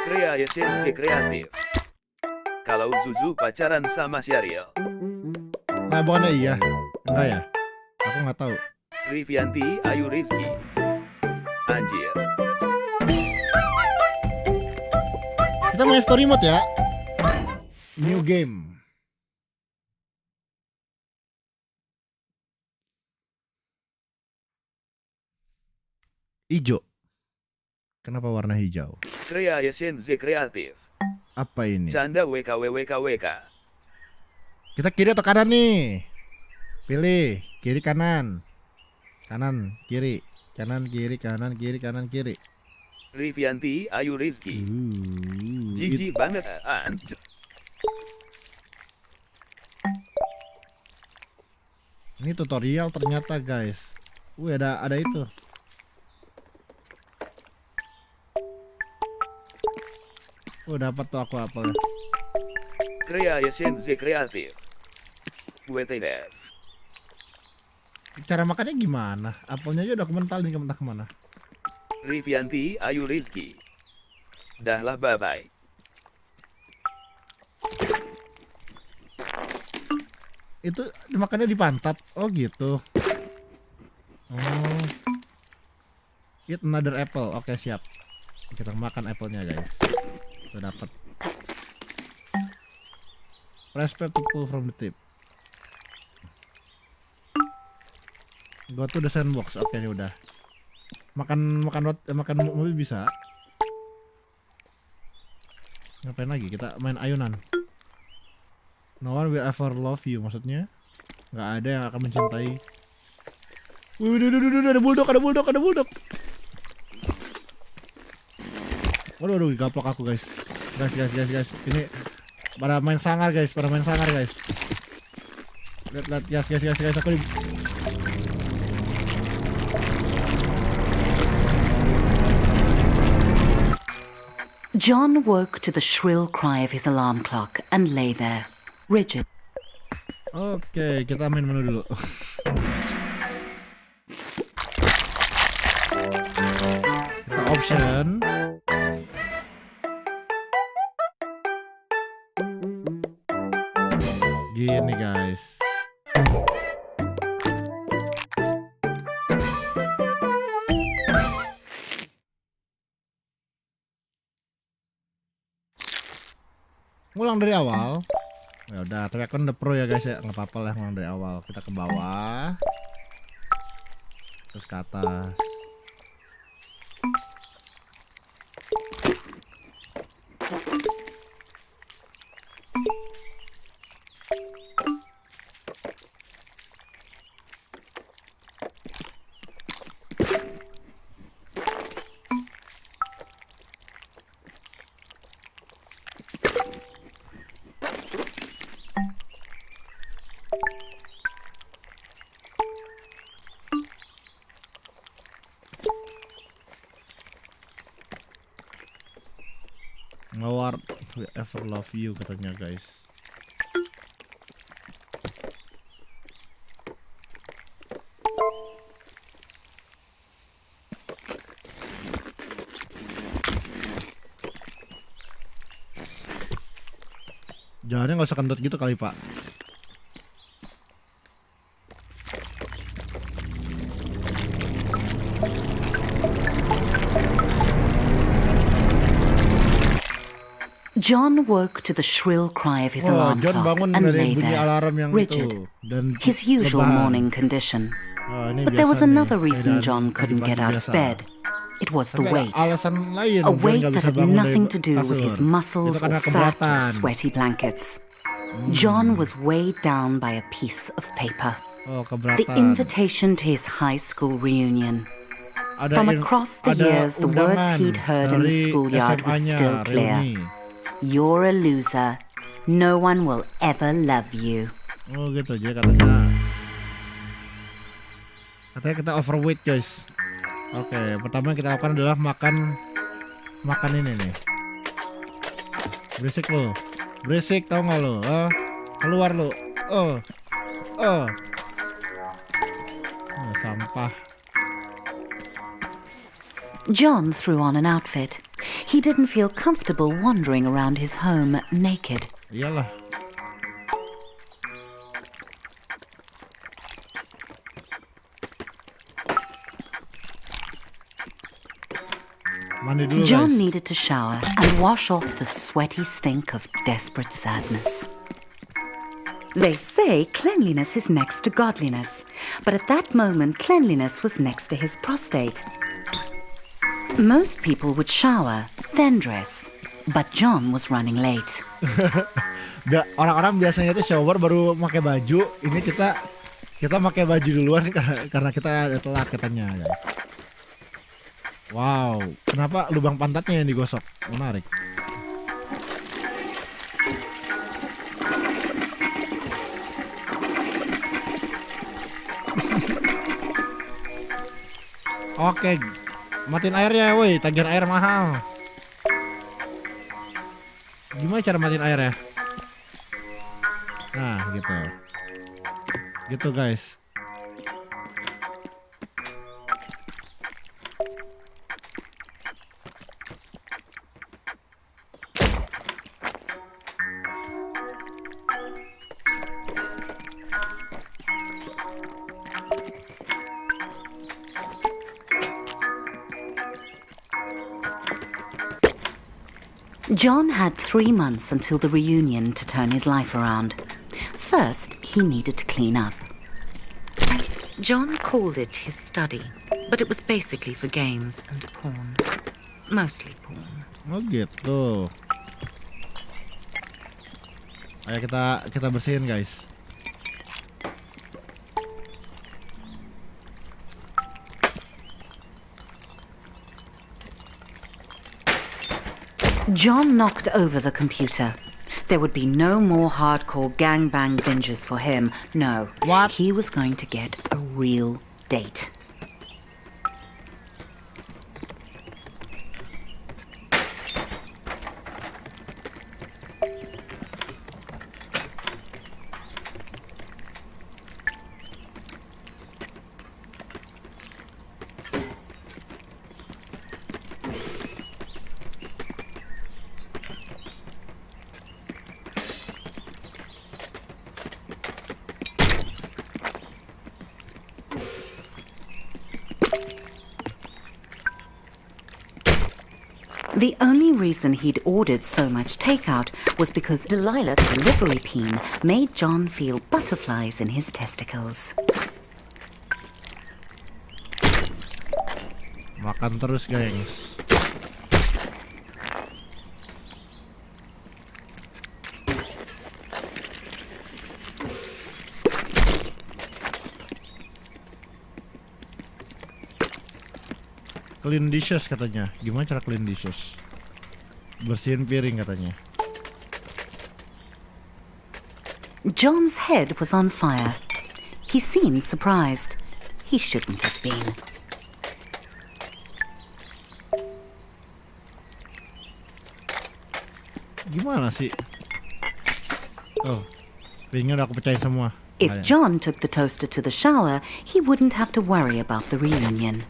Speaker 2: Creation the Creative. Kalau Zuzu pacaran sama Syahril.
Speaker 1: Nah, bukannya iya? Enggak ya? Aku nggak tahu.
Speaker 2: 𝐿𝐚𝐬𝐴𝐚𝐳. Anjir.
Speaker 1: Kita main story mode ya. New game. Hijau. Kenapa warna hijau?
Speaker 2: Creation the Creative.
Speaker 1: Apa ini?
Speaker 2: Canda WKWWKWK.
Speaker 1: Kita kiri atau kanan nih? Pilih kiri kanan. Kanan kiri. Kanan kiri kanan kiri kanan kiri.
Speaker 2: Rivianti Ayu Rizky. Jijik banget anjir.
Speaker 1: Ini tutorial ternyata guys. Ada itu. Dapat tuh aku apelnya.
Speaker 2: Kreation Z kreatif. WTF.
Speaker 1: Cara makannya gimana? Apelnya aja udah mental nih, entah kemana.
Speaker 2: Rivianti Ayu Rizky. Dah lah bye-bye.
Speaker 1: Itu makannya di pantat. Oh gitu. Oh. Eat another apple. Oke, siap. Kita makan apelnya guys. Udah dapat. Press P to pull from the tip. Go to the sandbox. Oke, ini udah. Makan mobil bisa. Ngapain lagi? Kita main ayunan. No one will ever love you, maksudnya nggak ada yang akan mencintai. Ada bulldog. Waduh, gaplok aku guys. Guys. Ini pada main sangar guys. Lihat, guys, aku di...
Speaker 3: John woke to the shrill cry of his alarm clock and lay there, rigid.
Speaker 1: Oke, kita main menu dulu. Kita option. Gini guys. Ngulang dari awal. Ya udah, tapi aku udah pro ya guys ya, nggak apa-apa lah ngulang dari awal. Kita ke bawah, terus ke atas. No one will ever love you katanya guys. Jalannya nggak usah kentut gitu kali pak.
Speaker 3: John woke to the shrill cry of his alarm
Speaker 1: John
Speaker 3: clock
Speaker 1: bangun
Speaker 3: and
Speaker 1: dari
Speaker 3: lay
Speaker 1: bunyi
Speaker 3: there,
Speaker 1: alarm yang
Speaker 3: rigid,
Speaker 1: itu dan
Speaker 3: his usual
Speaker 1: rebahan.
Speaker 3: morning condition.
Speaker 1: Ini
Speaker 3: But there was
Speaker 1: biasa nih,
Speaker 3: another reason
Speaker 1: keadaan
Speaker 3: John couldn't get out of
Speaker 1: biasa.
Speaker 3: bed. It was the
Speaker 1: Tapi ada
Speaker 3: weight.
Speaker 1: alasan lain
Speaker 3: A
Speaker 1: John
Speaker 3: weight
Speaker 1: nggak
Speaker 3: that
Speaker 1: bisa
Speaker 3: had
Speaker 1: bangun
Speaker 3: nothing
Speaker 1: dari
Speaker 3: to do with his
Speaker 1: kasur.
Speaker 3: muscles
Speaker 1: Itu karena
Speaker 3: or fat or
Speaker 1: keberatan.
Speaker 3: sweaty blankets. John was weighed down by a piece of paper.
Speaker 1: Oh,
Speaker 3: The
Speaker 1: keberatan.
Speaker 3: invitation to his high school reunion.
Speaker 1: Ada
Speaker 3: From
Speaker 1: in-
Speaker 3: across the
Speaker 1: ada
Speaker 3: years, the words
Speaker 1: undangan
Speaker 3: he'd heard in the
Speaker 1: dari
Speaker 3: schoolyard were
Speaker 1: SMA-nya,
Speaker 3: still clear.
Speaker 1: reuni.
Speaker 3: You're a loser. No one will ever love you.
Speaker 1: Oh gitu aja katanya. Katanya kita overweight guys. Oke, pertama yang kita lakukan adalah makan ini nih. Berisik lo, berisik tau nggak lo? Keluar lo. Sampah.
Speaker 3: John threw on an outfit. He didn't feel comfortable wandering around his home naked.
Speaker 1: Iyalah. Mandi dulu
Speaker 3: John
Speaker 1: guys.
Speaker 3: needed to shower and wash off the sweaty stink of desperate sadness. They say cleanliness is next to godliness, but at that moment cleanliness was next to his prostate. Most people would shower, then dress, but John was running late.
Speaker 1: Orang-orang biasanya itu shower baru pakai baju. Ini kita pakai baju duluan karena kita ada telat katanya, guys. Wow, kenapa lubang pantatnya yang digosok? Menarik. Oke, matiin airnya, woi. Tagihan air mahal. Gimana cara matiin airnya? Nah, gitu. Gitu, guys.
Speaker 3: John had 3 months until the reunion to turn his life around. First, he needed to clean up. John called it his study, but it was basically for games and porn. Mostly porn.
Speaker 1: Oh gitu. Ayo kita bersihin, guys.
Speaker 3: John knocked over the computer. There would be no more hardcore gangbang binges for him. No.
Speaker 1: What?
Speaker 3: He was going to get a real date. The only reason he'd ordered so much takeout was because Delilah's delivery peen made John feel butterflies in his testicles.
Speaker 1: Makan terus, gengs. Clean dishes katanya. Gimana cara clean dishes? Bersihin piring katanya.
Speaker 3: John's head was on fire. He seemed surprised. He shouldn't have been.
Speaker 1: Gimana sih? Oh, piringnya udah aku pecahin semua.
Speaker 3: If John took the toaster to the shower, he wouldn't have to worry about the reunion.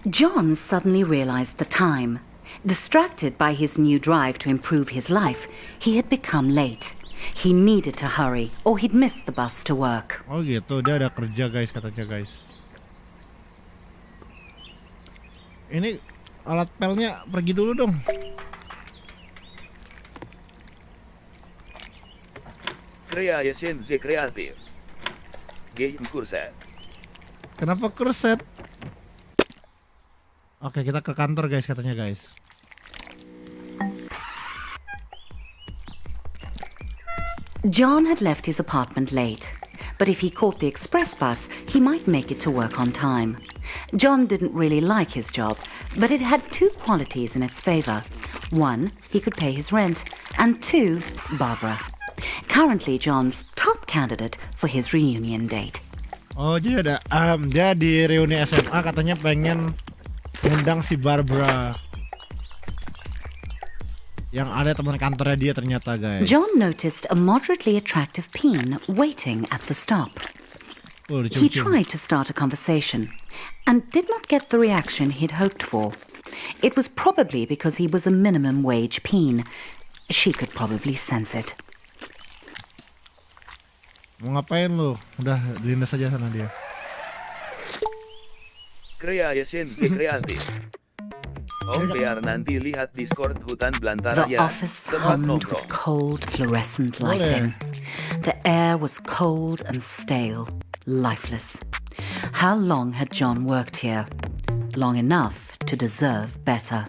Speaker 3: John suddenly realized the time. Distracted by his new drive to improve his life, he had become late. He needed to hurry, or he'd miss the bus to work.
Speaker 1: Oh gitu, dia ada kerja, guys, katanya, guys. Ini alat pelnya pergi dulu dong.
Speaker 2: Kreation Z kreatif. Game kurset.
Speaker 1: Kenapa kurset? Oke, kita ke kantor, guys, katanya, guys.
Speaker 3: John had left his apartment late, but if he caught the express bus, he might make it to work on time. John didn't really like his job, but it had 2 qualities in its favor. 1, he could pay his rent, and 2, Barbara. Currently John's top candidate for his reunion date.
Speaker 1: Oh, jadi dia di reuni SMA katanya pengen ngundang si Barbara. Yang ada teman kantornya dia ternyata, guys.
Speaker 3: John noticed a moderately attractive peen waiting at the stop.
Speaker 1: Oh,
Speaker 3: He tried to start a conversation and did not get the reaction he'd hoped for. It was probably because he was a minimum wage peen. She could probably sense it.
Speaker 1: Mau ngapain lu? Udah dilindas aja sana dia.
Speaker 2: Kreation Z kreatif. Oh, biar nanti lihat Discord hutan belantara
Speaker 3: The
Speaker 2: ya.
Speaker 3: office
Speaker 2: Tempat
Speaker 3: hummed with
Speaker 2: nongkrong.
Speaker 3: cold fluorescent lighting. The air was cold and stale, lifeless. How long had John worked here? Long enough to deserve better.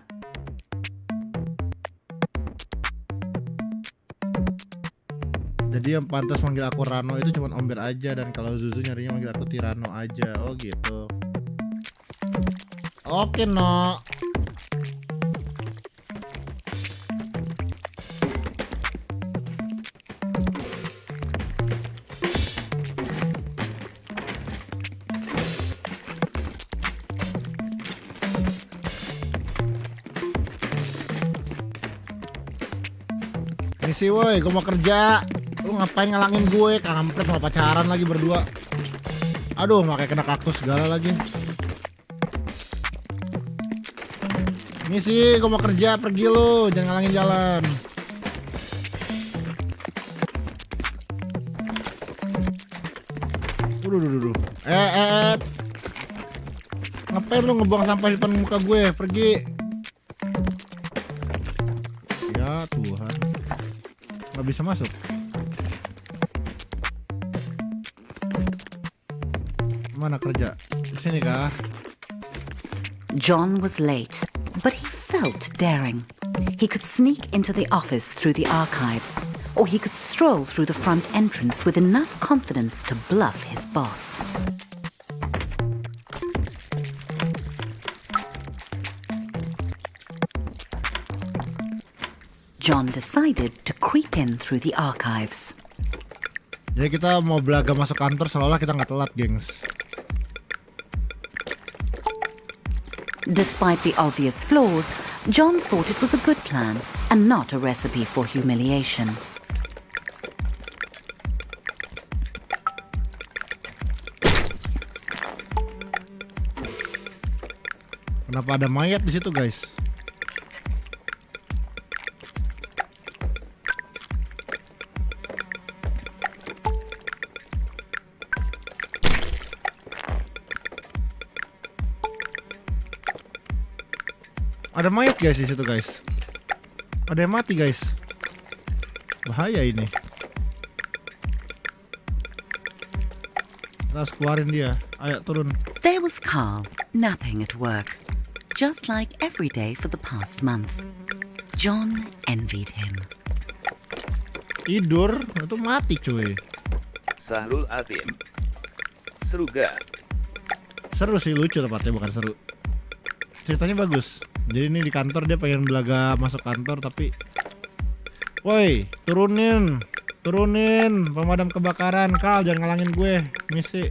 Speaker 1: Jadi yang pantas manggil aku Rano itu cuma Om Bear aja, dan kalau Zuzu nyarinya manggil aku Tirano aja. Oh gitu. Oke no. Misi woi, gue mau kerja. Lu ngapain ngalangin gue? Kampret, mau pacaran lagi berdua. Aduh, makanya kena kaktus segala lagi. Misi, gue mau kerja, pergi lu, jangan ngalangin jalan. Duh. Ngapain lu ngebuang sampah di depan muka gue? Pergi. Ya Tuhan. Nggak bisa masuk. Mana kerja? Di sini kah?
Speaker 3: John was late, but he felt daring. He could sneak into the office through the archives, or he could stroll through the front entrance with enough confidence to bluff his boss. John decided to creep in through the archives.
Speaker 1: Jadi kita mau belaga masuk kantor seolah kita nggak telat, gengs.
Speaker 3: Despite the obvious flaws, John thought it was a good plan and not a recipe for humiliation.
Speaker 1: Kenapa ada mayat di situ, guys? Ada mayat guys di situ, guys. Ada yang mati, guys. Bahaya ini. Kita harus keluarin dia. Ayo turun.
Speaker 3: There was Carl, napping at work, just like every day for the past month. John envied him.
Speaker 1: Tidur, itu mati cuy.
Speaker 2: Sahrul Atim. Seru gak?
Speaker 1: Seru sih, lucu tepatnya, bukan seru. Ceritanya bagus. Jadi ini di kantor dia pengen belaga masuk kantor tapi, woi turunin pemadam kebakaran, Kal, jangan ngalangin gue misi.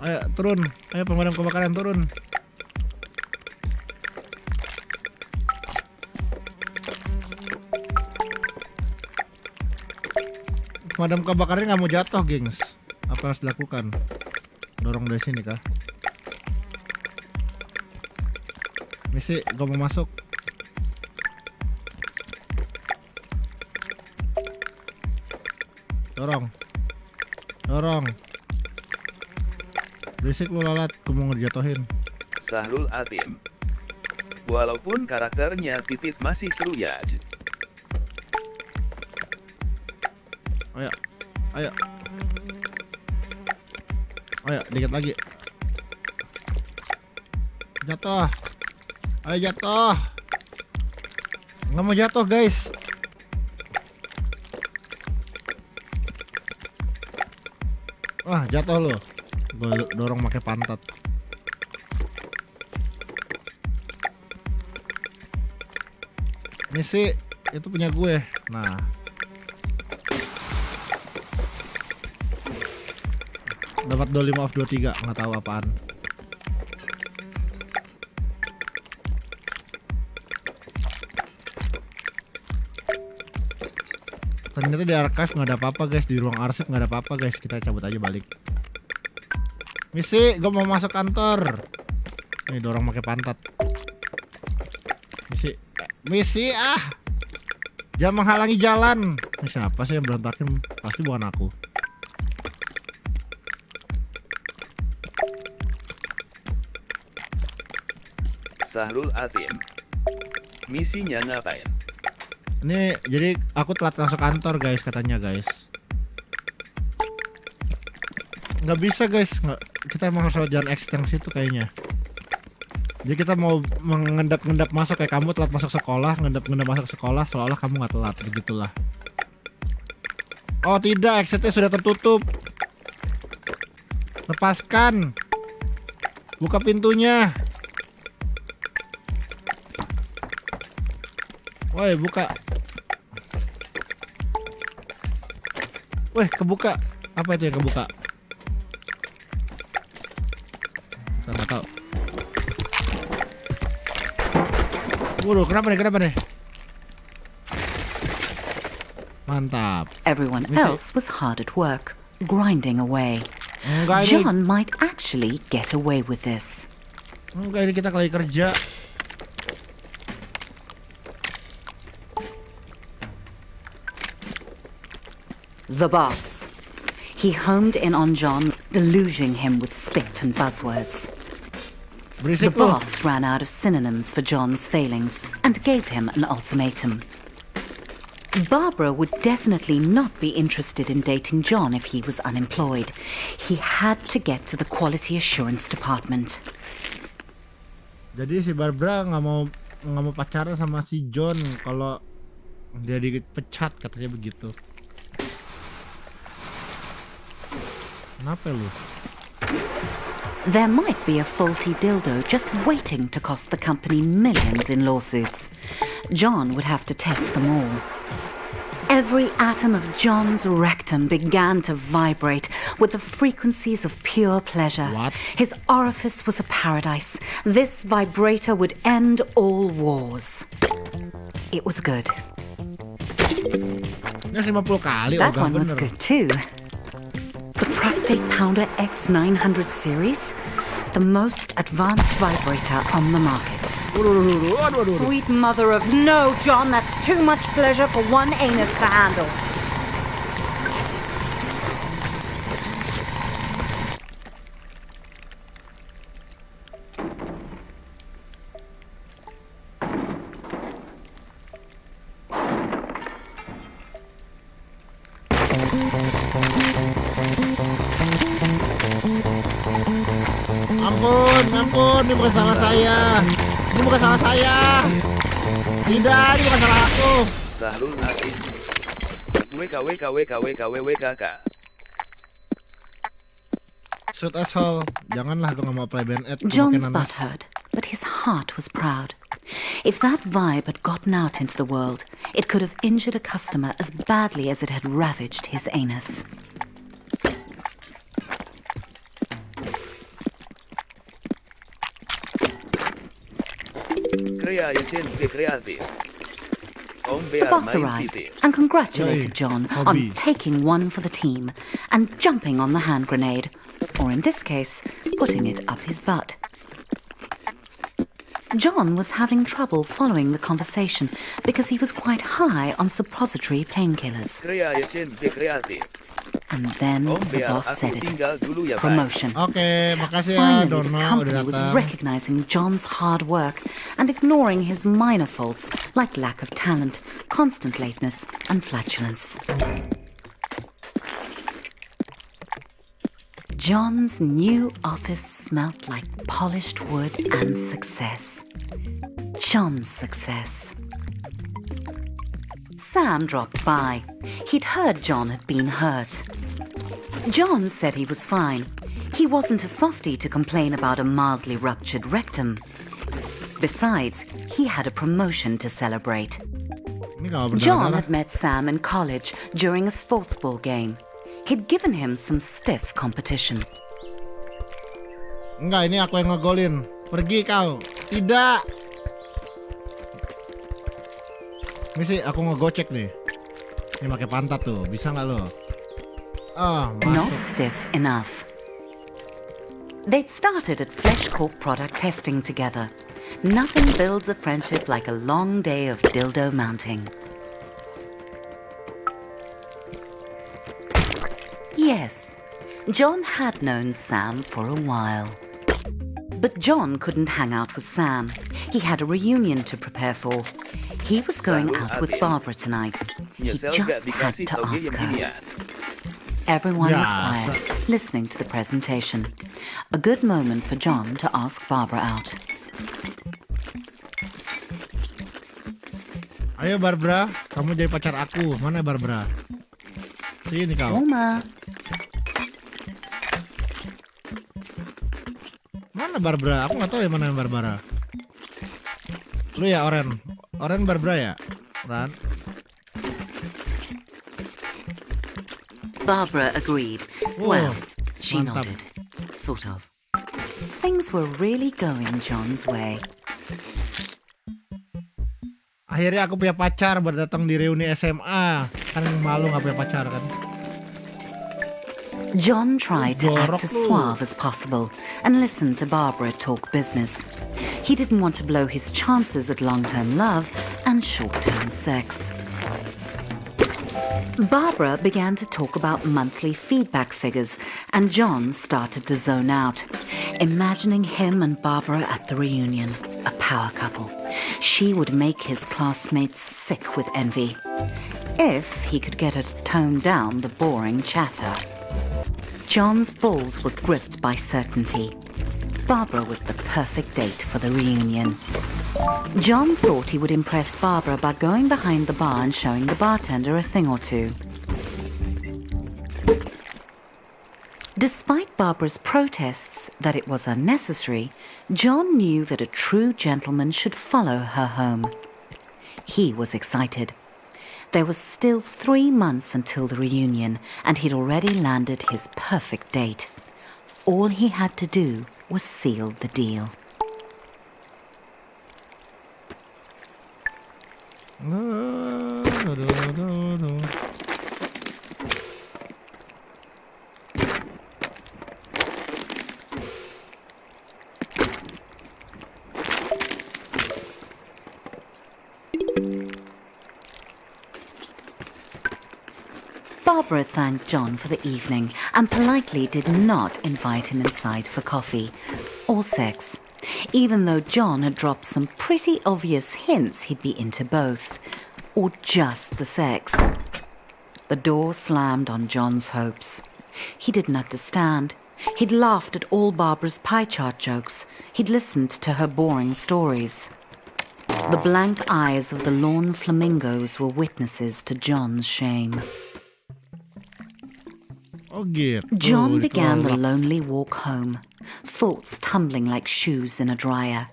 Speaker 1: Ayo turun, ayo pemadam kebakaran turun. Pemadam kebakarannya nggak mau jatuh, gengs. Apa harus dilakukan? Dorong dari sini kah? Misi, gue mau masuk. Dorong. Berisik lu lalat, gue mau ngejatuhin.
Speaker 2: Sahrul Atim. Walaupun karakternya titis masih seru ya.
Speaker 1: Ayo, dikit lagi. Jatuh. Ayo jatuh. Nggak mau jatuh, guys. Wah, jatuh lo. Gue dorong pakai pantat. Misi, itu punya gue. Nah. Dapat 25 of 23, nggak tahu apaan. Ternyata di archive nggak ada apa-apa, guys. Di ruang arsip nggak ada apa-apa, guys. Kita cabut aja balik. Misi, gue mau masuk kantor. Nih dorong pakai pantat. Misi jangan menghalangi jalan. Ini siapa sih yang berontakin? Pasti bukan aku.
Speaker 2: Sahrul Atim. Misinya ngapain?
Speaker 1: Ini jadi aku telat masuk kantor, guys, katanya, guys. Nggak bisa, guys. Kita emang harus lewat jalan exit yang situ kayaknya. Jadi kita mau mengendap-endap masuk, kayak kamu telat masuk sekolah, ngendap-ngendap masuk sekolah seolah kamu nggak telat, begitulah. Oh tidak, exitnya sudah tertutup. Lepaskan. Buka pintunya. Woi, buka. Woi, kebuka. Apa itu yang kebuka? Saya nggak tahu. Waduh, kenapa nih? Mantap.
Speaker 3: Everyone else was hard at work, grinding away.
Speaker 1: Enggak ini,
Speaker 3: John might actually get away with this.
Speaker 1: enggak ini kita lagi kerja.
Speaker 3: The boss. He homed in on John, deluging him with spit and buzzwords. The
Speaker 1: Berisik lu.
Speaker 3: boss ran out of synonyms for John's failings and gave him an ultimatum. Barbara would definitely not be interested in dating John if he was unemployed. He had to get to the quality assurance department.
Speaker 1: Jadi si Barbara nggak mau pacaran sama si John kalau dia dipecat, katanya begitu. Kenapa lu?
Speaker 3: There might be a faulty dildo just waiting to cost the company millions in lawsuits. John would have to test them all. Every atom of John's rectum began to vibrate with the frequencies of pure pleasure.
Speaker 1: What?
Speaker 3: His orifice was a paradise. This vibrator would end all wars. It was good.
Speaker 1: Ini 50 kali
Speaker 3: That
Speaker 1: organ
Speaker 3: one was
Speaker 1: bener.
Speaker 3: good too. The Prostate Pounder X900 series, the most advanced vibrator on the market.
Speaker 1: Aduh.
Speaker 3: Sweet mother of no, John, that's too much pleasure for one anus to handle.
Speaker 1: Ampun, ini bukan salah saya. Tidak, ini bukan salah aku.
Speaker 2: Sahrul Atin. WKWKWKWKWKWK.
Speaker 1: Shoot asshole. Janganlah, gue gak mau play band aid.
Speaker 3: John's butt hurt, but his heart was proud. If that vibe had gotten out into the world, it could have injured a customer as badly as it had ravaged his anus.
Speaker 2: Kreatif. Om
Speaker 3: The boss
Speaker 2: BearMain
Speaker 3: arrived
Speaker 2: titik.
Speaker 3: and congratulated
Speaker 1: Yay,
Speaker 3: John
Speaker 1: hobby.
Speaker 3: on taking one for the team and jumping on the hand grenade, or in this case, putting it up his butt. John was having trouble following the conversation because he was quite high on suppository painkillers.
Speaker 2: Kreatif.
Speaker 3: And then
Speaker 2: Om
Speaker 3: the
Speaker 2: Bear,
Speaker 3: boss
Speaker 2: aku
Speaker 3: said it.
Speaker 2: tinggal dulu ya, Pak.
Speaker 3: Promotion.
Speaker 1: Oke, makasih ya
Speaker 3: Finally,
Speaker 1: Dono
Speaker 3: the
Speaker 1: udah
Speaker 3: company was
Speaker 1: datang.
Speaker 3: recognizing John's hard work and ignoring his minor faults like lack of talent, constant lateness, and flatulence. John's new office smelt like polished wood and success. John's success. Sam dropped by. He'd heard John had been hurt. John said he was fine. He wasn't a softie to complain about a mildly ruptured rectum. Besides, he had a promotion to celebrate.
Speaker 1: Ini kalau
Speaker 3: John
Speaker 1: berdarah.
Speaker 3: had met Sam in college during a sports ball game. He'd given him some stiff competition.
Speaker 1: Enggak, ini aku yang ngegolin. Pergi kau. Tidak. Ini sih aku ngegocek nih. Ini pakai pantat tuh. Bisa nggak lo?
Speaker 3: Not
Speaker 1: Masuk.
Speaker 3: stiff enough. They'd started at Flex Corp product testing together. Nothing builds a friendship like a long day of dildo mounting. Yes, John had known Sam for a while. But John couldn't hang out with Sam. He had a reunion to prepare for. He was going out with Barbara tonight. He
Speaker 2: Nyesel gak
Speaker 3: just had
Speaker 2: dikasih
Speaker 3: to
Speaker 2: toge
Speaker 3: ask her.
Speaker 2: beginian.
Speaker 3: Everyone was
Speaker 1: Yeah.
Speaker 3: quiet, listening to the presentation. A good moment for John to ask Barbara out.
Speaker 1: Ayo Barbara, kamu jadi pacar aku. Mana Barbara? Sini kau.
Speaker 3: Oma.
Speaker 1: Mana Barbara? Aku nggak tahu ya mana yang Barbara. Lu ya Oren. Oren Barbara ya? Ran.
Speaker 3: Barbara agreed.
Speaker 1: Oh,
Speaker 3: Well, she
Speaker 1: mantap.
Speaker 3: nodded. Sort of. Things were really going John's way.
Speaker 1: Akhirnya aku punya pacar baru datang di reuni SMA. Kan malu nggak punya pacar kan.
Speaker 3: John tried to
Speaker 1: Jorok
Speaker 3: act as
Speaker 1: lu.
Speaker 3: suave as possible and listen to Barbara talk business. He didn't want to blow his chances at long-term love and short-term sex. Barbara began to talk about monthly feedback figures, and John started to zone out, imagining him and Barbara at the reunion, a power couple. She would make his classmates sick with envy, if he could get her to tone down the boring chatter. John's balls were gripped by certainty. Barbara was the perfect date for the reunion. John thought he would impress Barbara by going behind the bar and showing the bartender a thing or two. Despite Barbara's protests that it was unnecessary, John knew that a true gentleman should follow her home. He was excited. There was still 3 months until the reunion, and he'd already landed his perfect date. All he had to do was seal the deal. Barbara thanked John for the evening and politely did not invite him inside for coffee or sex, even though John had dropped some pretty obvious hints he'd be into both, or just the sex. The door slammed on John's hopes. He didn't understand. He'd laughed at all Barbara's pie chart jokes. He'd listened to her boring stories. The blank eyes of the lawn flamingos were witnesses to John's shame.
Speaker 1: Oh gitu.
Speaker 3: John began the
Speaker 1: ditolak.
Speaker 3: lonely walk home, thoughts tumbling like shoes in a dryer.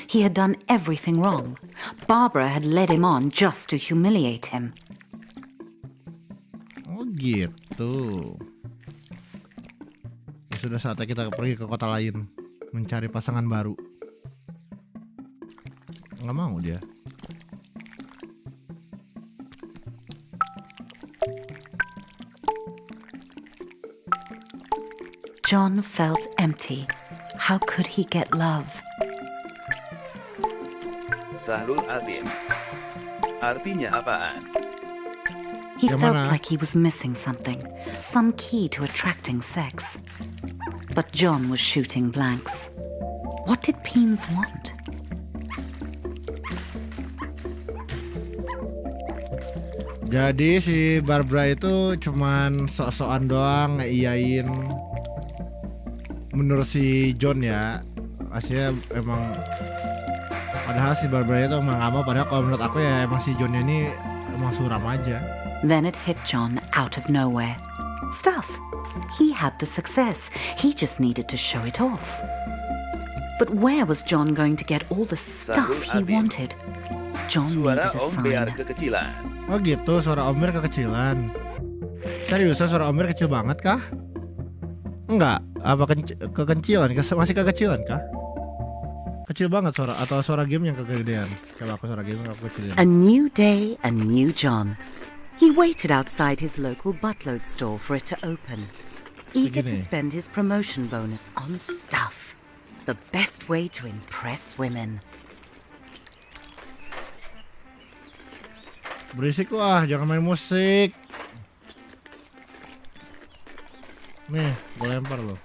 Speaker 3: He had done everything wrong. Barbara had led him on just to humiliate him.
Speaker 1: Oh gitu. Ya sudah saatnya kita pergi ke kota lain mencari pasangan baru. Nggak mau dia.
Speaker 3: John felt empty. How could he get love?
Speaker 2: Sahrul Atim. Artinya apaan?
Speaker 3: He
Speaker 1: Yang
Speaker 3: felt
Speaker 1: mana?
Speaker 3: like he was missing something, some key to attracting sex. But John was shooting blanks. What did Peens want?
Speaker 1: Jadi si Barbara itu cuman sok-sokan doang ngeiyain menurut si John ya. Aslinya emang padahal si Barbara itu emang gak mau. Padahal kalau menurut aku ya emang si Johnnya ini emang suram aja.
Speaker 3: Then it hit John out of nowhere. Stuff. He had the success. He just needed to show it off. But where was John going to get all the stuff he wanted? John
Speaker 2: Suara
Speaker 3: needed a
Speaker 2: Om Bear
Speaker 3: sign.
Speaker 2: kekecilan.
Speaker 1: Oh gitu, suara Om Bear kekecilan. Seriusan suara Om Bear kecil banget kah? Enggak, apa kekecilan? Masih kekecilan kah? Kecil banget suara atau suara game yang kegedean? Coba aku suara game aku kecilin.
Speaker 3: A new day, a new John. He waited outside his local buttload store for it to open, eager to
Speaker 1: Begini.
Speaker 3: spend his promotion bonus on stuff. The best way to impress women.
Speaker 1: Berisik wah, jangan main musik. Nih, gue lempar loh.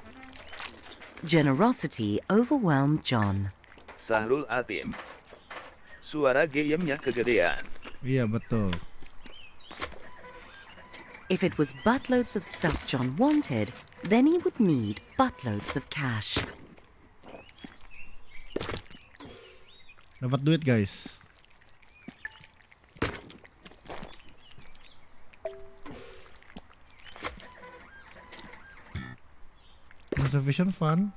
Speaker 3: Generosity overwhelmed John.
Speaker 2: Sahrul Atim. Suara game-nya kegedean.
Speaker 1: Iya betul.
Speaker 3: If it was buttloads of stuff John wanted, then he would need buttloads of cash.
Speaker 1: Dapat duit guys. sufficient fun.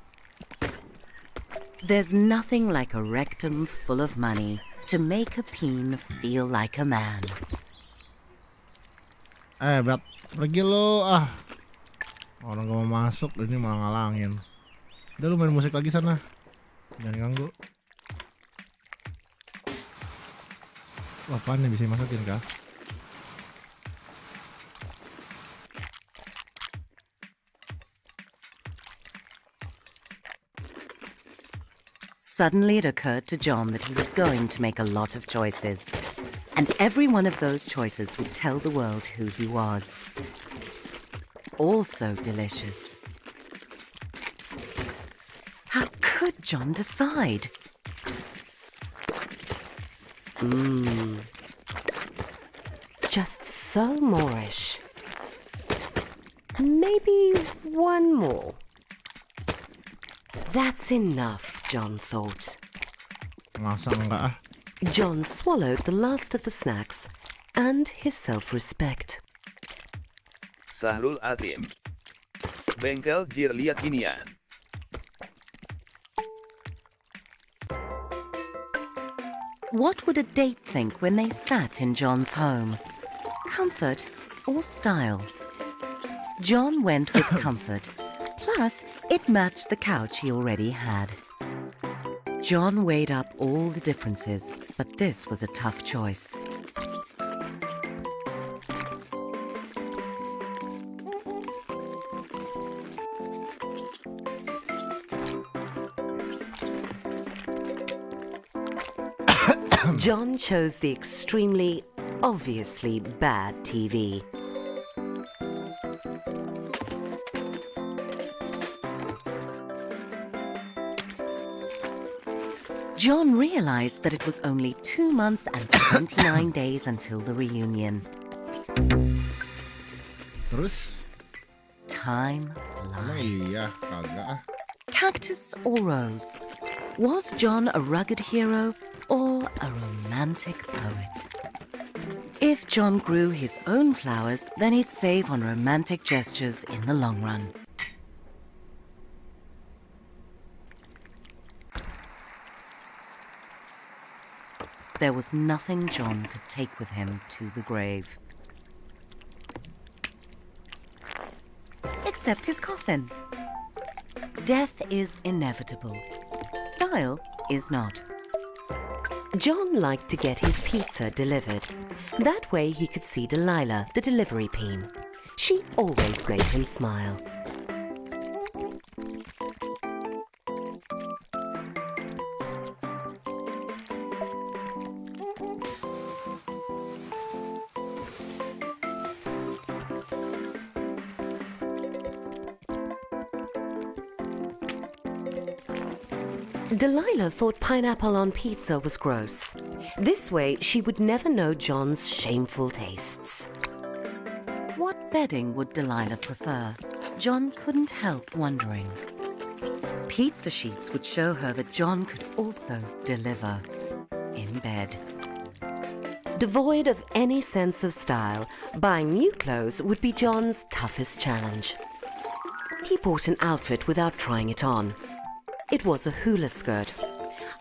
Speaker 3: There's nothing like a rectum full of money to make a peen feel like a man.
Speaker 1: Bet, pergi lo ah. Orang gak mau masuk, ini malah ngalangin. Udah lu main musik lagi sana. Jangan ganggu. Wah, apaan nih bisa dimasukin kah?
Speaker 3: Suddenly it occurred to John that he was going to make a lot of choices. And every one of those choices would tell the world who he was. Also delicious. How could John decide? Just so Moorish. Maybe one more. That's enough, John thought.
Speaker 1: Masa enggak ah?
Speaker 3: John swallowed the last of the snacks and his self-respect.
Speaker 2: Sahrul Atim. Bengkel Jir lihat ginian.
Speaker 3: What would a date think when they sat in John's home? Comfort or style? John went with comfort. Plus, it matched the couch he already had. John weighed up all the differences, but this was a tough choice. John chose the extremely, obviously bad TV. John realized that it was only 2 months and 29 days until the reunion.
Speaker 1: Terus?
Speaker 3: Time
Speaker 1: Emang
Speaker 3: flies.
Speaker 1: iya, kagak ah.
Speaker 3: Cactus or rose? Was John a rugged hero or a romantic poet? If John grew his own flowers, then he'd save on romantic gestures in the long run. There was nothing John could take with him to the grave. Except his coffin. Death is inevitable. Style is not. John liked to get his pizza delivered. That way he could see Delilah, the delivery peen. She always made him smile. Delilah thought pineapple on pizza was gross. This way, she would never know John's shameful tastes. What bedding would Delilah prefer? John couldn't help wondering. Pizza sheets would show her that John could also deliver in bed. Devoid of any sense of style, buying new clothes would be John's toughest challenge. He bought an outfit without trying it on. It was a hula skirt.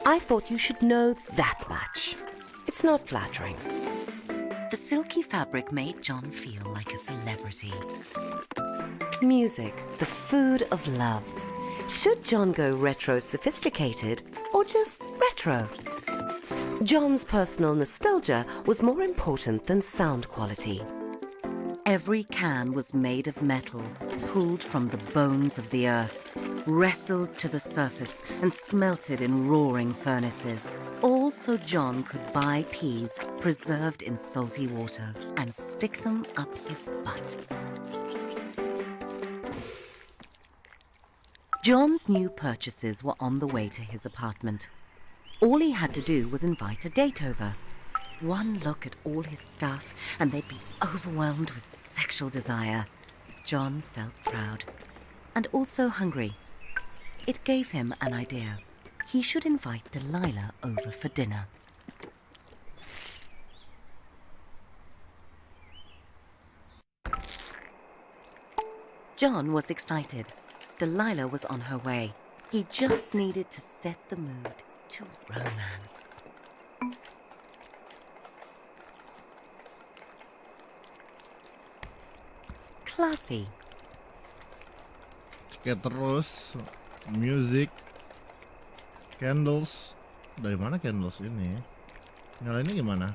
Speaker 3: I thought you should know that much. It's not flattering. The silky fabric made John feel like a celebrity. Music, the food of love. Should John go retro sophisticated or just retro? John's personal nostalgia was more important than sound quality. Every can was made of metal, pulled from the bones of the earth, wrestled to the surface and smelted in roaring furnaces. All so John could buy peas preserved in salty water and stick them up his butt. John's new purchases were on the way to his apartment. All he had to do was invite a date over. One look at all his stuff and they'd be overwhelmed with sexual desire. John felt proud and also hungry. It gave him an idea. He should invite Delilah over for dinner. John was excited. Delilah was on her way. He just needed to set the mood to romance. Classy.
Speaker 1: Oke, terus music, candles. Dari mana candles ini? Nyalainnya gimana?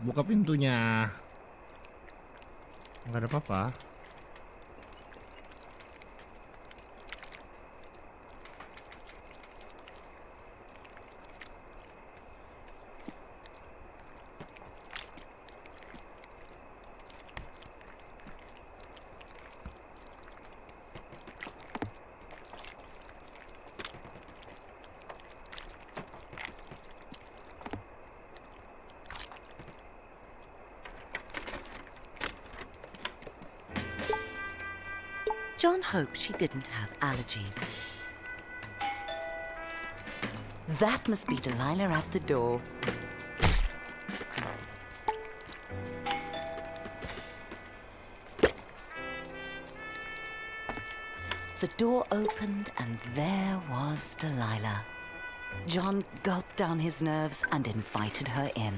Speaker 1: Buka pintunya. Nggak ada apa-apa.
Speaker 3: John hoped she didn't have allergies. That must be Delilah at the door. The door opened and there was Delilah. John gulped down his nerves and invited her in.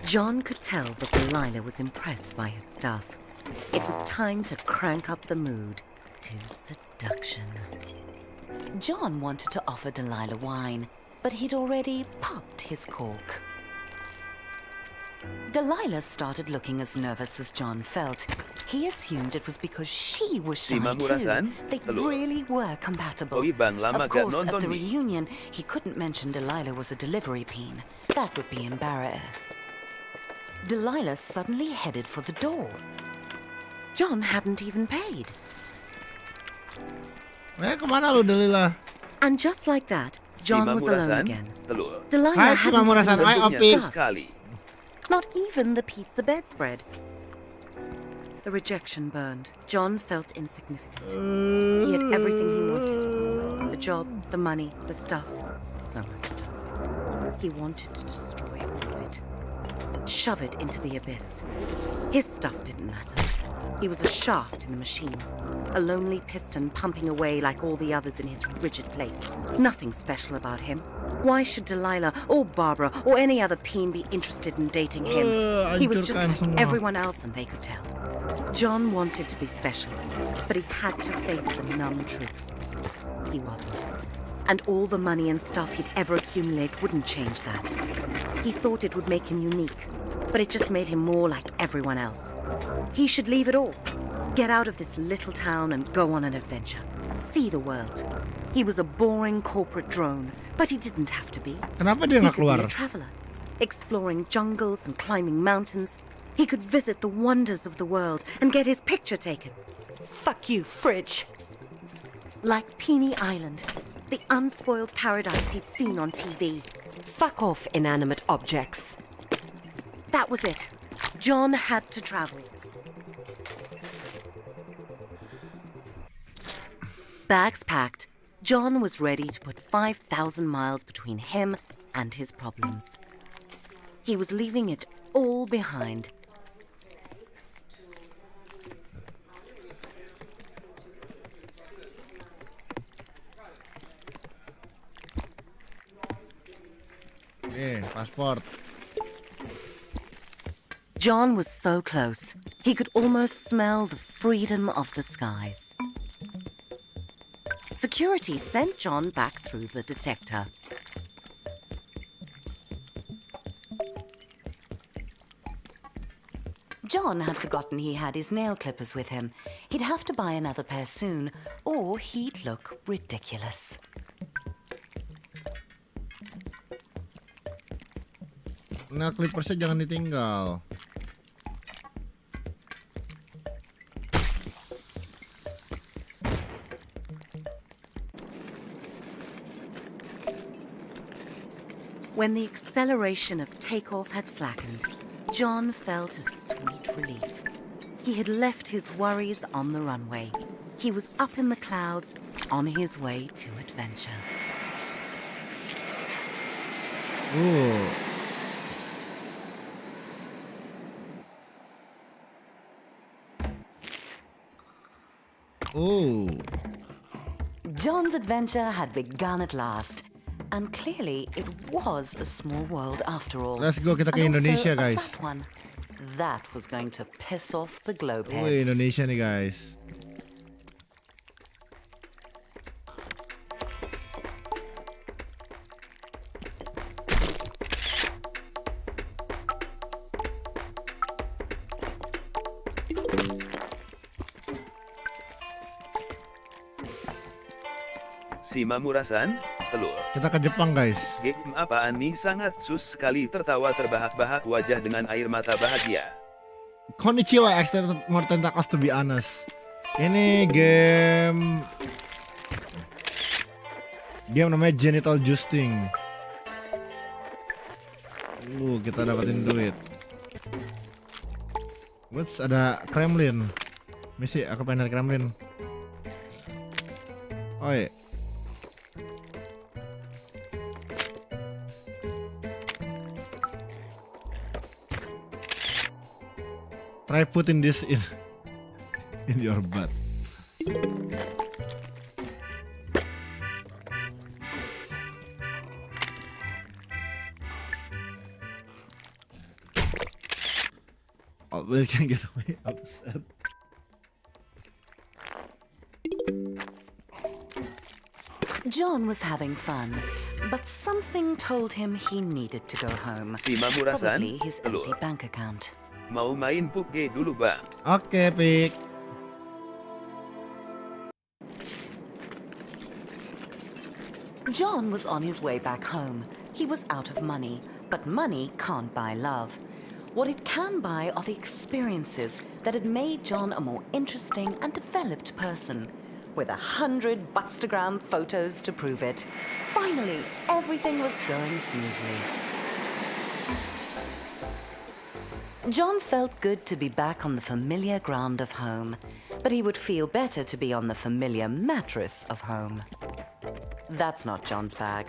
Speaker 3: John could tell that Delilah was impressed by his stuff. It was time to crank up the mood to seduction. John wanted to offer Delilah wine, but he'd already popped his cork. Delilah started looking as nervous as John felt. He assumed it was because she was shy too. They really were compatible. Of course, at the reunion, he couldn't mention Delilah was a delivery peen. That would be embarrassing. Delilah suddenly headed for the door. John hadn't even paid.
Speaker 1: Kemana lu Delilah?
Speaker 3: And just like that, John was alone again.
Speaker 2: Telur.
Speaker 3: Delilah hadn't
Speaker 1: Mamurasan,
Speaker 3: even
Speaker 1: I
Speaker 3: the stuff.
Speaker 2: Sekali.
Speaker 3: Not even the pizza bedspread. The rejection burned. John felt insignificant. He had everything he wanted. The job, the money, the stuff. So much stuff. He wanted to destroy all of it. Shove it into the abyss. His stuff didn't matter. He was a shaft in the machine. A lonely piston pumping away like all the others in his rigid place. Nothing special about him. Why should Delilah or Barbara or any other peen be interested in dating him? He was just like everyone else and they could tell. John wanted to be special, but he had to face the numb truth. He wasn't. And all the money and stuff he'd ever accumulate wouldn't change that. He thought it would make him unique, but it just made him more like everyone else. He should leave it all. Get out of this little town and go on an adventure. See the world. He was a boring corporate drone, but he didn't have to be.
Speaker 1: Kenapa dia
Speaker 3: He
Speaker 1: nggak
Speaker 3: could be
Speaker 1: keluar?
Speaker 3: a traveler, exploring jungles and climbing mountains. He could visit the wonders of the world and get his picture taken. Fuck you, fridge. Like Peony Island, the unspoiled paradise he'd seen on TV. Fuck off, inanimate objects. That was it. John had to travel. Bags packed, John was ready to put 5,000 miles between him and his problems. He was leaving it all behind.
Speaker 1: Passport.
Speaker 3: John was so close, he could almost smell the freedom of the skies. Security sent John back through the detector. John had forgotten he had his nail clippers with him. He'd have to buy another pair soon, or he'd look ridiculous.
Speaker 1: Nail clippersnya jangan ditinggal.
Speaker 3: When the acceleration of takeoff had slackened, John felt a sweet relief. He had left his worries on the runway. He was up in the clouds, on his way to adventure.
Speaker 1: Ooh. Ooh.
Speaker 3: John's adventure had begun at last. And clearly, it was a small world after all.
Speaker 1: Let's go, kita ke
Speaker 3: And also
Speaker 1: Indonesia,
Speaker 3: a
Speaker 1: guys.
Speaker 3: flat one. That was going to piss off the globe
Speaker 1: Wih,
Speaker 3: heads.
Speaker 1: Indonesia nih guys.
Speaker 2: Si Mamurasan, telur.
Speaker 1: Kita ke Jepang guys.
Speaker 2: Game apaan nih sangat sus sekali tertawa terbahak-bahak wajah dengan air mata bahagia.
Speaker 1: Konnichiwa, I expected more tentacles to be honest. Ini game namanya Genital Jousting. Kita dapetin duit. What's ada Kremlin. Misi aku pengen lihat Kremlin. Oi. Try putting this in your butt. Always can get away upset.
Speaker 3: John was having fun, but something told him he needed to go home.
Speaker 2: Si Mamurasan,
Speaker 3: Probably his
Speaker 2: telur.
Speaker 3: empty bank account.
Speaker 2: Mau main PUBG dulu bang.
Speaker 1: Oke, Pik.
Speaker 3: John was on his way back home. He was out of money, but money can't buy love. What it can buy are the experiences that had made John a more interesting and developed person, with 100 Butstagram photos to prove it. Finally, everything was going smoothly. John felt good to be back on the familiar ground of home, but he would feel better to be on the familiar mattress of home. That's not John's bag.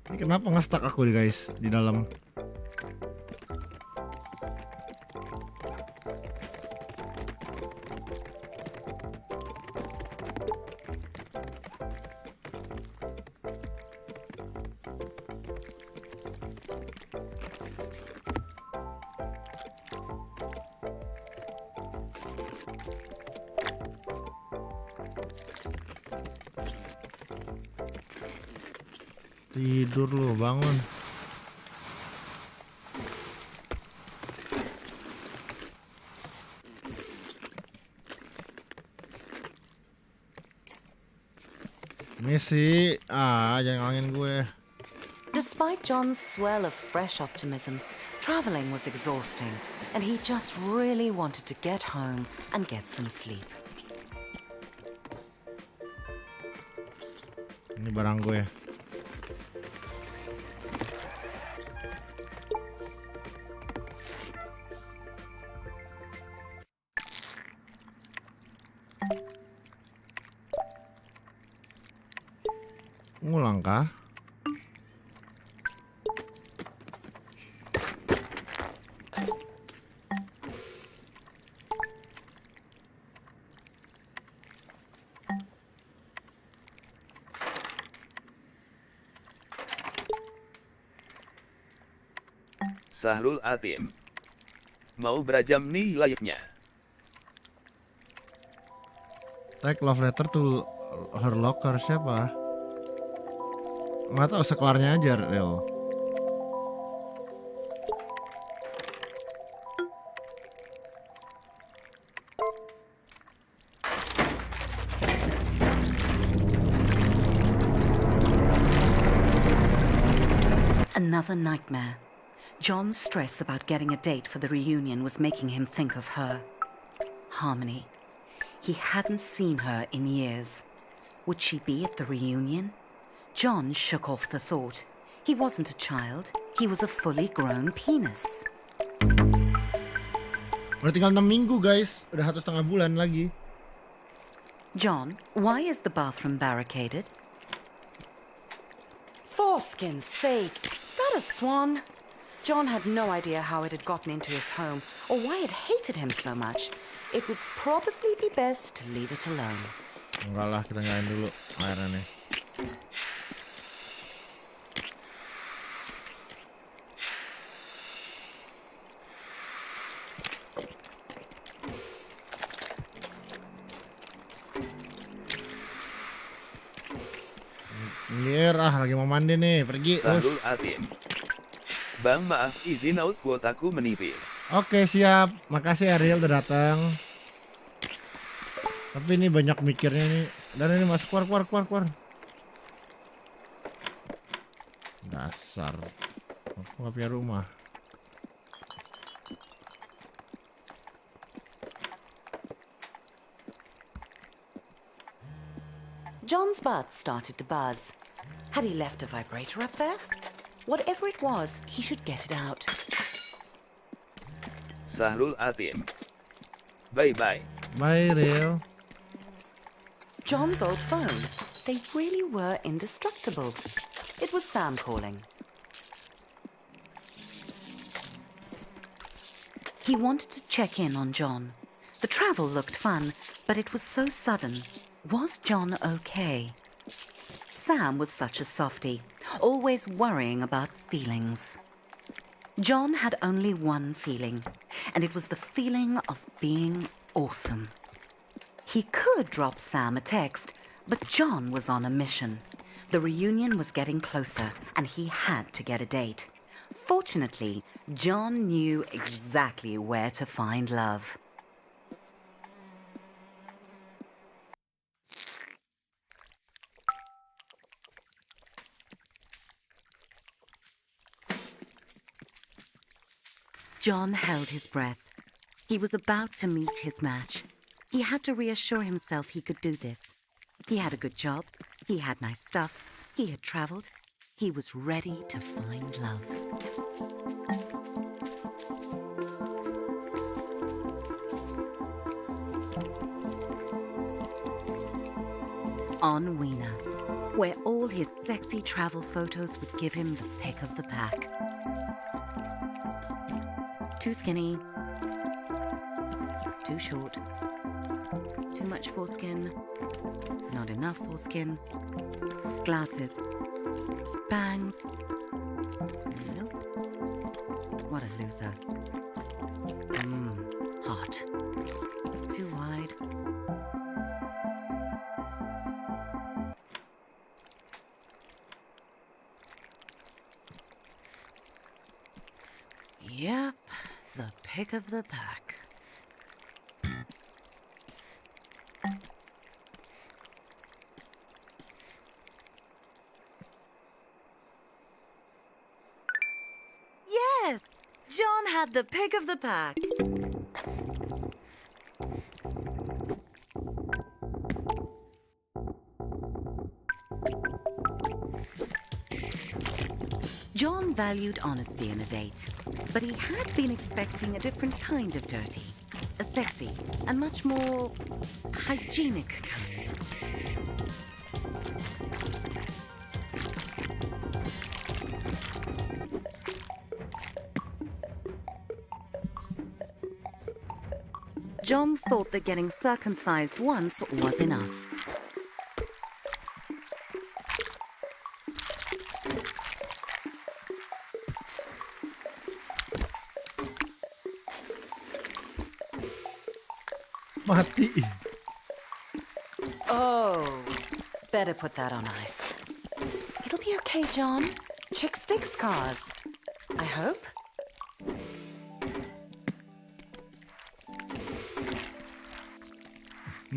Speaker 1: Ini kenapa nge-stuck aku nih guys di dalam? Tidur lu, bangun. Misi, jangan ngangin gue.
Speaker 3: Despite John's swell of fresh optimism, traveling was exhausting, and he just really wanted to get home and get some sleep.
Speaker 1: Ini barang gue. Ngulang kah?
Speaker 2: Sahrul Atim. Mau berajam nih layaknya.
Speaker 1: Take love letter to her locker siapa? Nggak tahu, sekelarnya aja real.
Speaker 3: Another nightmare. John's stress about getting a date for the reunion was making him think of her. Harmony. He hadn't seen her in years. Would she be at the reunion? John shook off the thought. He wasn't a child. He was a fully grown penis.
Speaker 1: Udah tinggal 6 minggu guys. Udah 1,5 bulan lagi.
Speaker 3: John, why is the bathroom barricaded? For skin's sake, is that a swan? John had no idea how it had gotten into his home or why it hated him so much. It would probably be best to leave it alone.
Speaker 1: Enggak lah, kita nyalain dulu airnya nih. Lagi mau mandi nih, pergi.
Speaker 2: Sahrul Atim. Bang, maaf, izin out, kuotaku menipis.
Speaker 1: Oke, siap. Makasih Ariel udah datang. Tapi ini banyak mikirnya nih. Dan ini masuk keluar. Dasar. Aku nggak punya rumah.
Speaker 3: John's butt started to buzz. Had he left a vibrator up there? Whatever it was, he should get it out.
Speaker 2: Sahrul Atim. Bye-bye.
Speaker 1: Bye, Ariel.
Speaker 3: John's old phone. They really were indestructible. It was Sam calling. He wanted to check in on John. The travel looked fun, but it was so sudden. Was John okay? Sam was such a softie, always worrying about feelings. John had only one feeling, and it was the feeling of being awesome. He could drop Sam a text, but John was on a mission. The reunion was getting closer, and he had to get a date. Fortunately, John knew exactly where to find love. John held his breath. He was about to meet his match. He had to reassure himself he could do this. He had a good job. He had nice stuff. He had traveled. He was ready to find love. On Weena, where all his sexy travel photos would give him the pick of the pack. Too skinny, too short, too much foreskin, not enough foreskin, glasses, bangs, nope, what a loser, hot, too wide. Yep, the pick of the pack. Yes! John had the pick of the pack. John valued honesty in a date, but he had been expecting a different kind of dirty, a sexy and much more hygienic kind. John thought that getting circumcised once was enough.
Speaker 1: Mati.
Speaker 3: Oh, better put that on ice. It'll be okay, John. Chick sticks cars. I hope.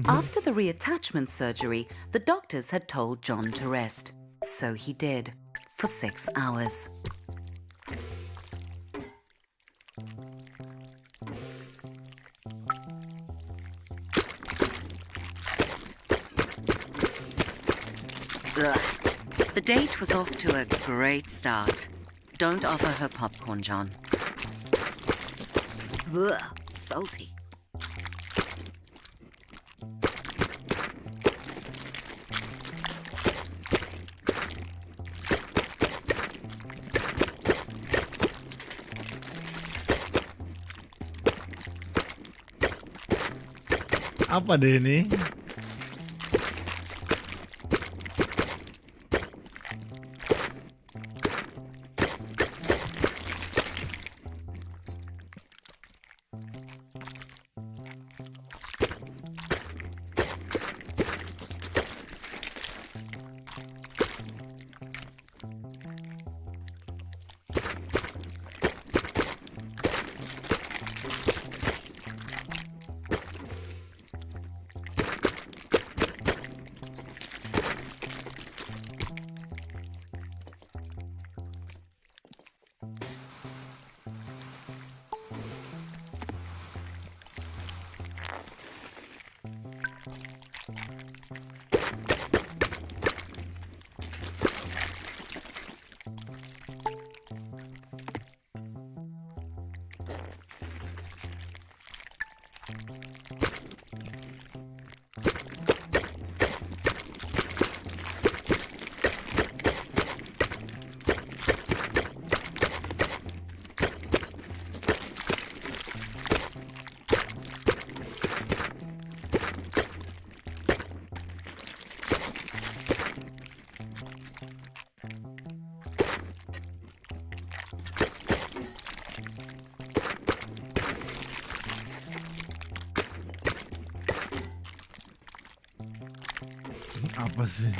Speaker 3: After the reattachment surgery, the doctors had told John to rest. So he did, for 6 hours. Ugh. The date was off to a great start. Don't offer her popcorn, John. Ugh, salty.
Speaker 1: Apa deh ini? Apa sih?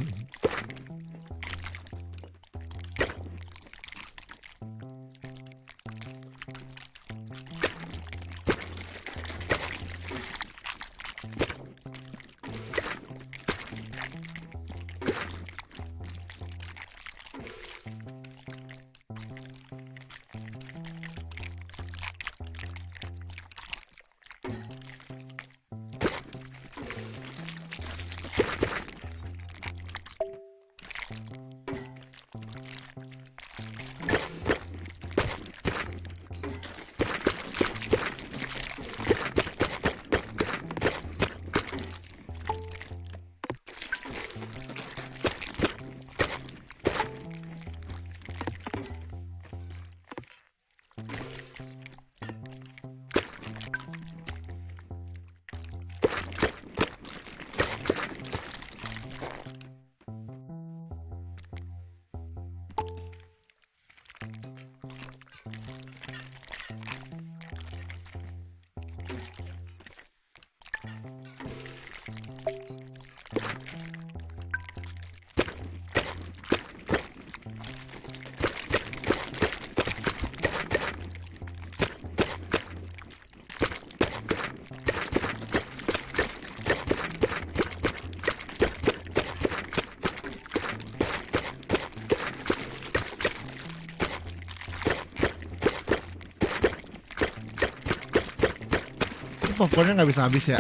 Speaker 1: Popcornnya nggak bisa habis ya?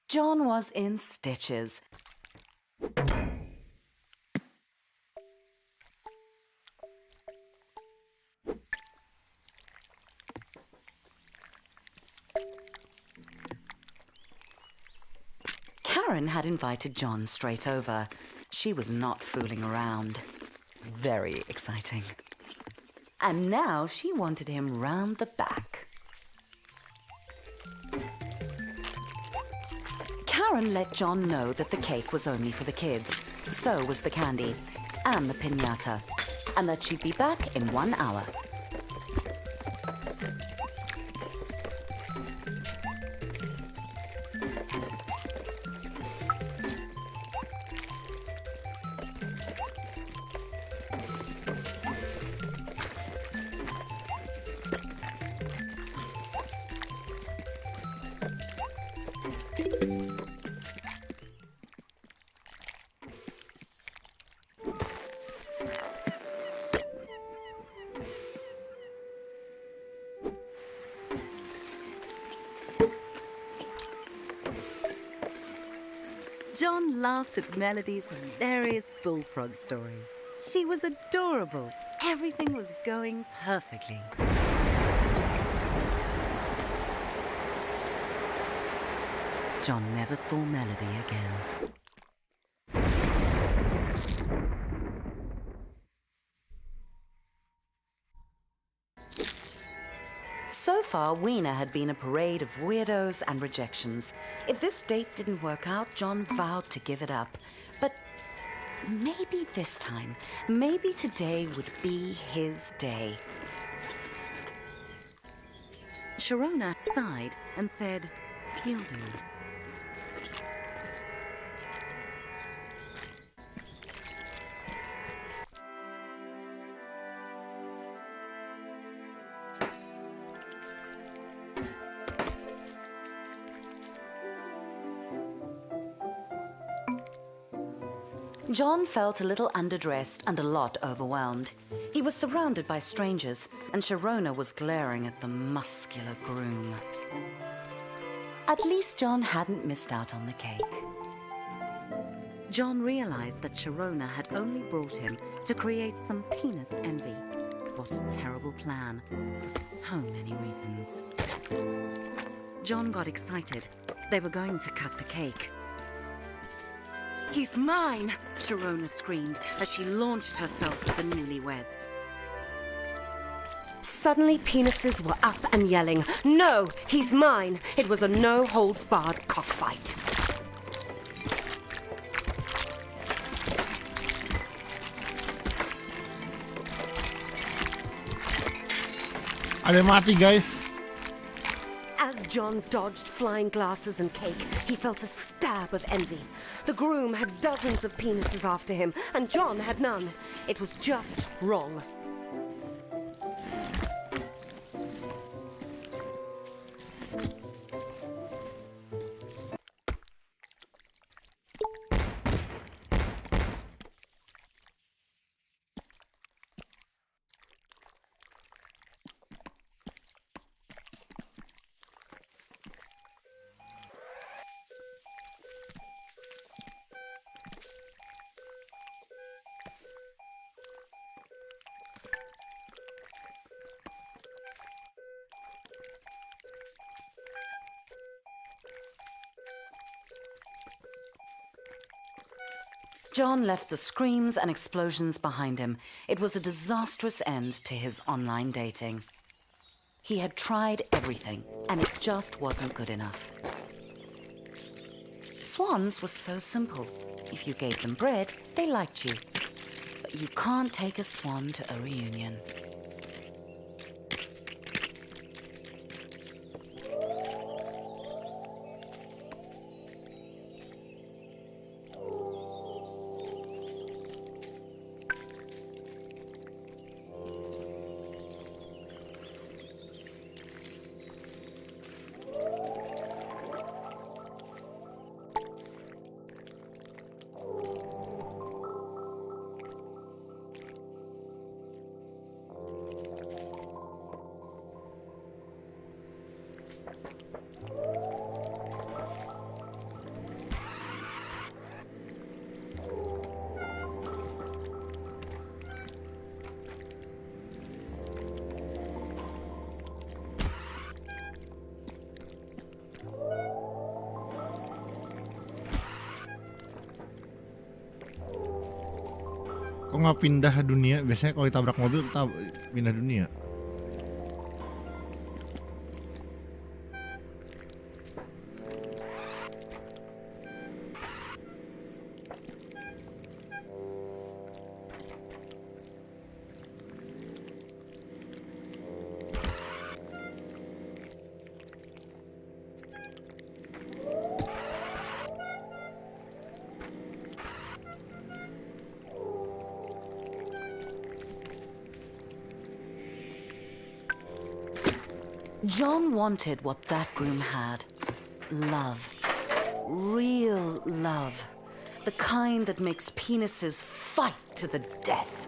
Speaker 3: John was in stitches. Karen had invited John straight over. She was not fooling around. Very exciting. And now she wanted him round the back. Karen let John know that the cake was only for the kids, so was the candy, and the piñata, and that she'd be back in 1 hour. John laughed at Melody's hilarious bullfrog story. She was adorable. Everything was going perfectly. John never saw Melody again. So far, 𝐣𝐚𝐣𝐚𝐬 had been a parade of weirdos and rejections. If this date didn't work out, John vowed to give it up. But maybe this time, maybe today would be his day. Sharona sighed and said, "He'll do." John felt a little underdressed and a lot overwhelmed. He was surrounded by strangers, and Sharona was glaring at the muscular groom. At least John hadn't missed out on the cake. John realized that Sharona had only brought him to create some penis envy. What a terrible plan, for so many reasons. John got excited. They were going to cut the cake. "He's mine!" Sharona screamed as she launched herself at the newlyweds.
Speaker 4: Suddenly, penises were up and yelling, "No, he's mine!" It was a no-holds-barred cockfight.
Speaker 1: Ada yang mati, guys.
Speaker 4: As John dodged flying glasses and cake, he felt a stab of envy. The groom had dozens of penises after him, and John had none. It was just wrong.
Speaker 3: John left the screams and explosions behind him. It was a disastrous end to his online dating. He had tried everything, and it just wasn't good enough. Swans were so simple. If you gave them bread, they liked you. But you can't take a swan to a reunion.
Speaker 1: Kok nggak pindah dunia? Biasanya kalau ditabrak mobil kita pindah dunia.
Speaker 3: John wanted what that groom had. Love. Real love. The kind that makes penises fight to the death.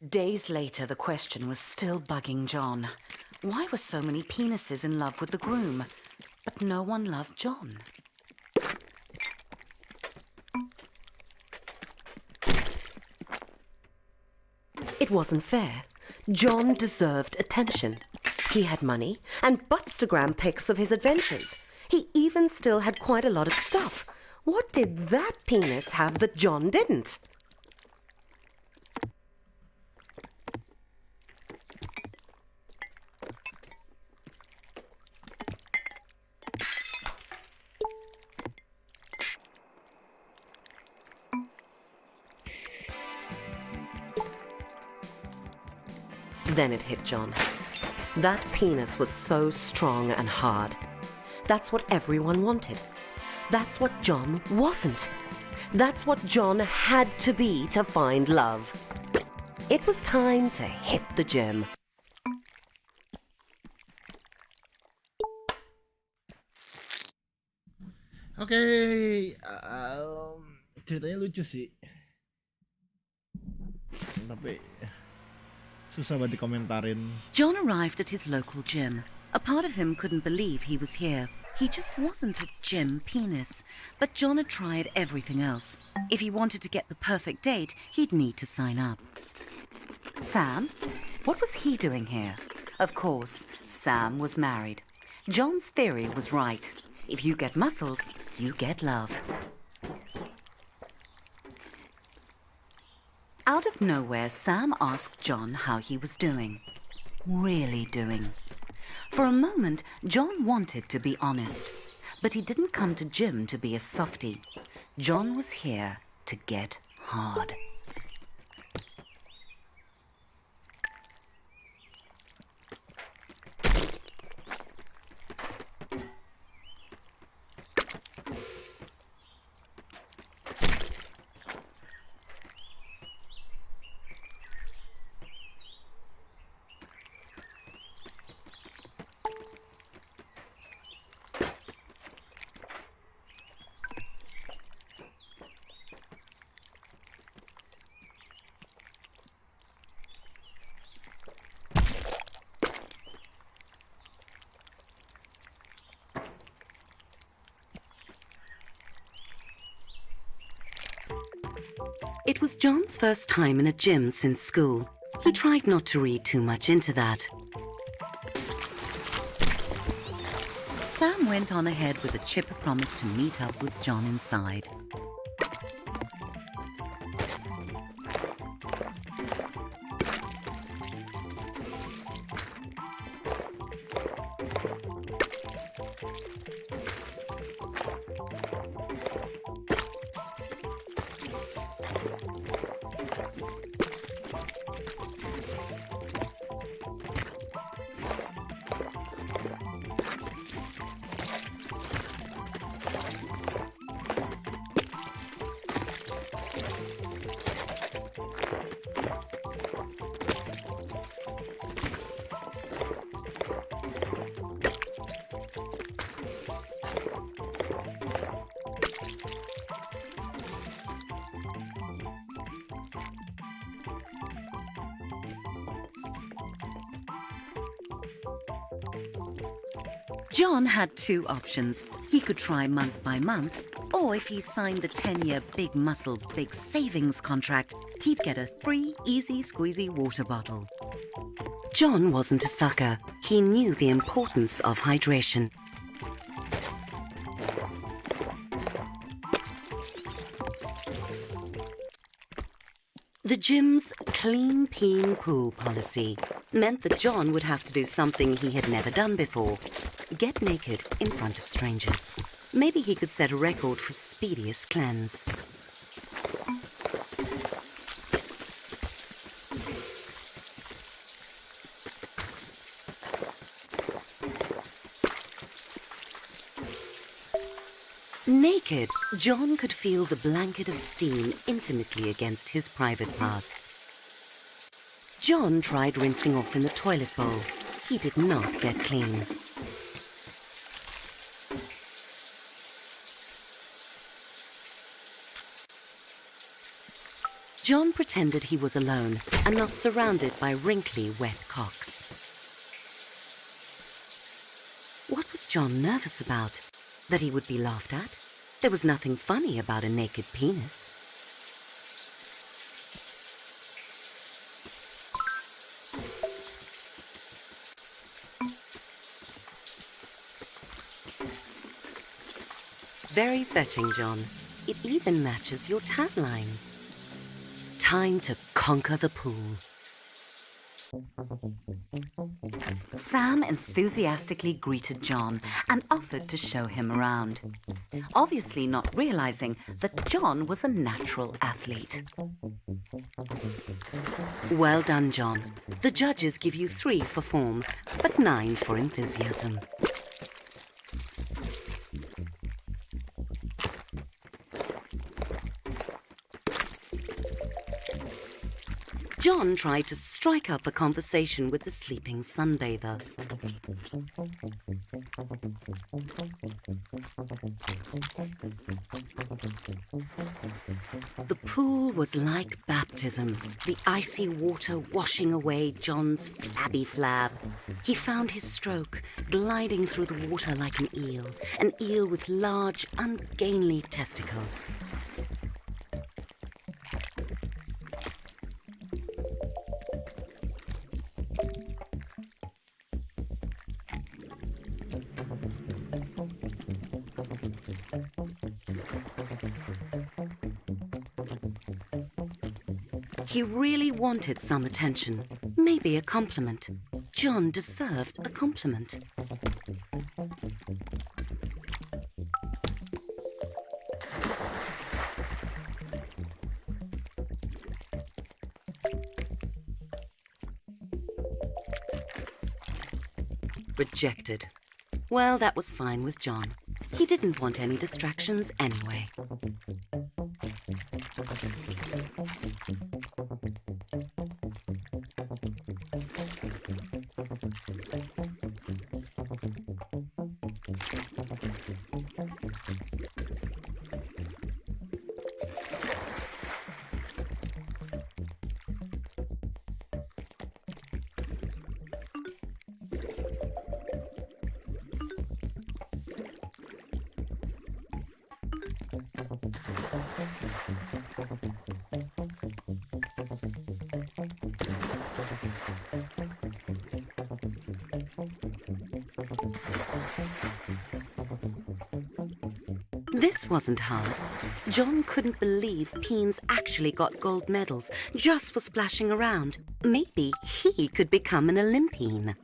Speaker 3: Days later, the question was still bugging John. Why were so many penises in love with the groom? But no one loved John.
Speaker 4: It wasn't fair. John deserved attention. He had money and Buttstagram pics of his adventures. He even still had quite a lot of stuff. What did that penis have that John didn't? Then it hit John. That penis was so strong and hard. That's what everyone wanted. That's what John wasn't. That's what John had to be to find love. It was time to hit the gym.
Speaker 1: Oke, ceritanya lucu sih. Tapi susah banget dikomentarin.
Speaker 3: John arrived at his local gym. A part of him couldn't believe he was here. He just wasn't a gym penis. But John had tried everything else. If he wanted to get the perfect date, he'd need to sign up. Sam? What was he doing here? Of course, Sam was married. John's theory was right. If you get muscles, you get love. Out of nowhere, Sam asked John how he was doing. Really doing. For a moment, John wanted to be honest. But he didn't come to gym to be a softie. John was here to get hard. It was John's first time in a gym since school. He tried not to read too much into that. Sam went on ahead with a chipper promise to meet up with John inside. John had two options. He could try month by month, or if he signed the 10-year Big Muscles Big Savings contract, he'd get a free easy squeezy water bottle. John wasn't a sucker. He knew the importance of hydration. The gym's clean peen pool policy meant that John would have to do something he had never done before. Get naked in front of strangers. Maybe he could set a record for speediest cleanse. Naked, John could feel the blanket of steam intimately against his private parts. John tried rinsing off in the toilet bowl. He did not get clean. John pretended he was alone and not surrounded by wrinkly, wet cocks. What was John nervous about? That he would be laughed at? There was nothing funny about a naked penis. Very fetching, John. It even matches your taglines. Time to conquer the pool. Sam enthusiastically greeted John and offered to show him around, obviously not realizing that John was a natural athlete. Well done, John. The judges give you 3 for form, but 9 for enthusiasm. John tried to strike up a conversation with the sleeping sunbather. The pool was like baptism, the icy water washing away John's flabby flab. He found his stroke, gliding through the water like an eel with large, ungainly testicles. He really wanted some attention, maybe a compliment. John deserved a compliment. Rejected. Well, that was fine with John. He didn't want any distractions anyway. This wasn't hard. John couldn't believe Peens actually got gold medals just for splashing around. Maybe he could become an Olympian.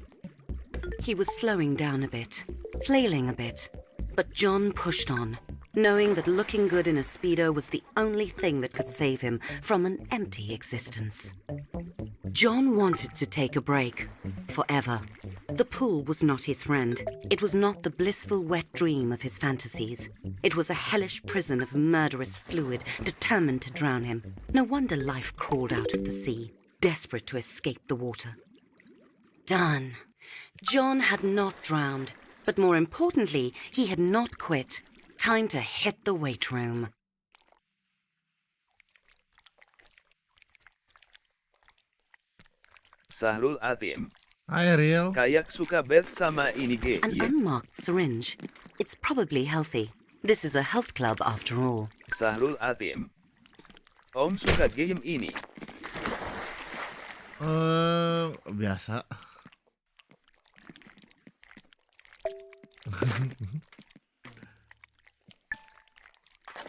Speaker 3: He was slowing down a bit, flailing a bit, but John pushed on, knowing that looking good in a Speedo was the only thing that could save him from an empty existence. John wanted to take a break, forever. The pool was not his friend. It was not the blissful wet dream of his fantasies. It was a hellish prison of murderous fluid, determined to drown him. No wonder life crawled out of the sea, desperate to escape the water. Done. John had not drowned, but more importantly, he had not quit. Time to hit the weight room.
Speaker 2: Sahrul Atim.
Speaker 1: Hai Real.
Speaker 2: Kayak suka bet sama ini G.
Speaker 3: An
Speaker 2: Iya.
Speaker 3: unmarked syringe. It's probably healthy. This is a health club after all.
Speaker 2: Sahrul Atim. Om suka game ini.
Speaker 1: Biasa.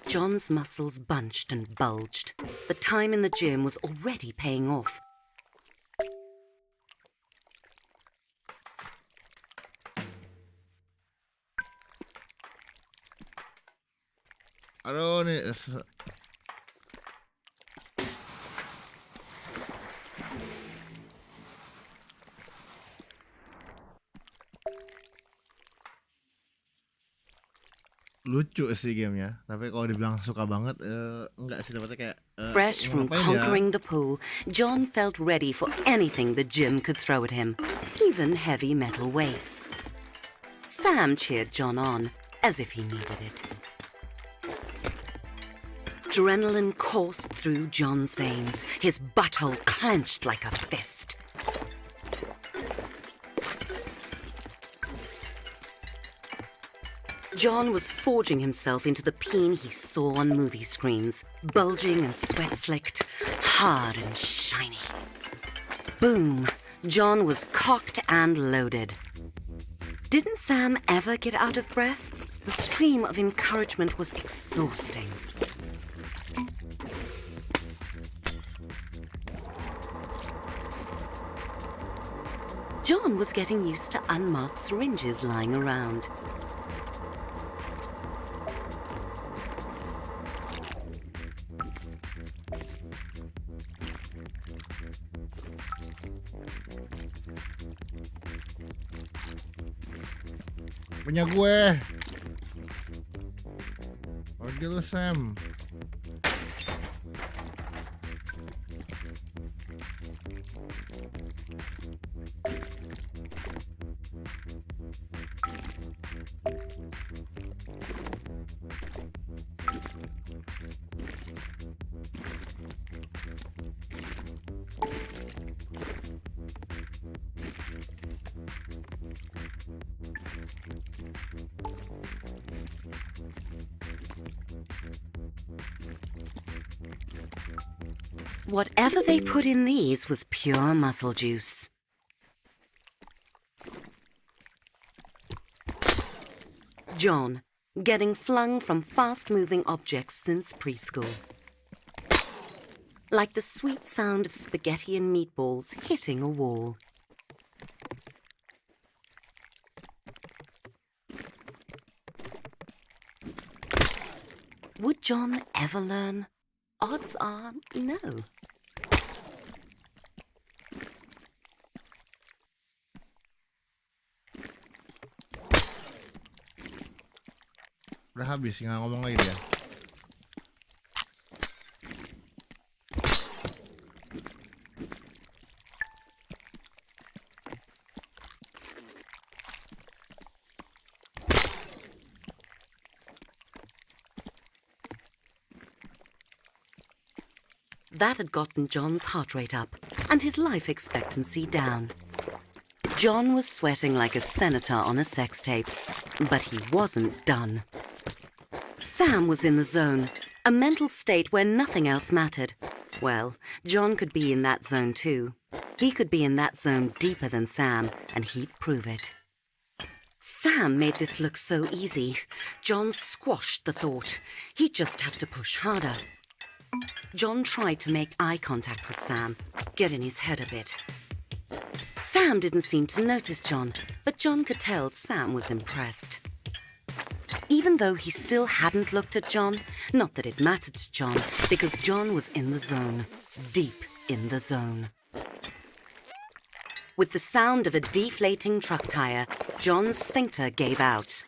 Speaker 3: John's muscles bunched and bulged. The time in the gym was already paying off.
Speaker 1: Aduh nih. Lucu sih gamenya, tapi kalau dibilang suka banget, enggak sih, dapetnya kayak
Speaker 3: Fresh from
Speaker 1: ngapain ya?
Speaker 3: conquering the pool, John felt ready for anything the gym could throw at him, even heavy metal weights. Sam cheered John on, as if he needed it. Adrenaline coursed through John's veins, his butthole clenched like a fist. John was forging himself into the peen he saw on movie screens, bulging and sweat-slicked, hard and shiny. Boom! John was cocked and loaded. Didn't Sam ever get out of breath? The stream of encouragement was exhausting. John was getting used to unmarked syringes lying around.
Speaker 1: Punya gue. Pergi lu Sam.
Speaker 3: Whatever they put in these was pure muscle juice. John, getting flung from fast-moving objects since preschool. Like the sweet sound of spaghetti and meatballs hitting a wall. Would John ever learn? Odds are no.
Speaker 1: Udah habis, nggak ngomong lagi dia.
Speaker 3: That had gotten John's heart rate up and his life expectancy down. John was sweating like a senator on a sex tape, but he wasn't done. Sam was in the zone, a mental state where nothing else mattered. Well, John could be in that zone too. He could be in that zone deeper than Sam, and he'd prove it. Sam made this look so easy. John squashed the thought. He'd just have to push harder. John tried to make eye contact with Sam, get in his head a bit. Sam didn't seem to notice John, but John could tell Sam was impressed. Even though he still hadn't looked at John, not that it mattered to John, because John was in the zone, deep in the zone. With the sound of a deflating truck tire, John's sphincter gave out.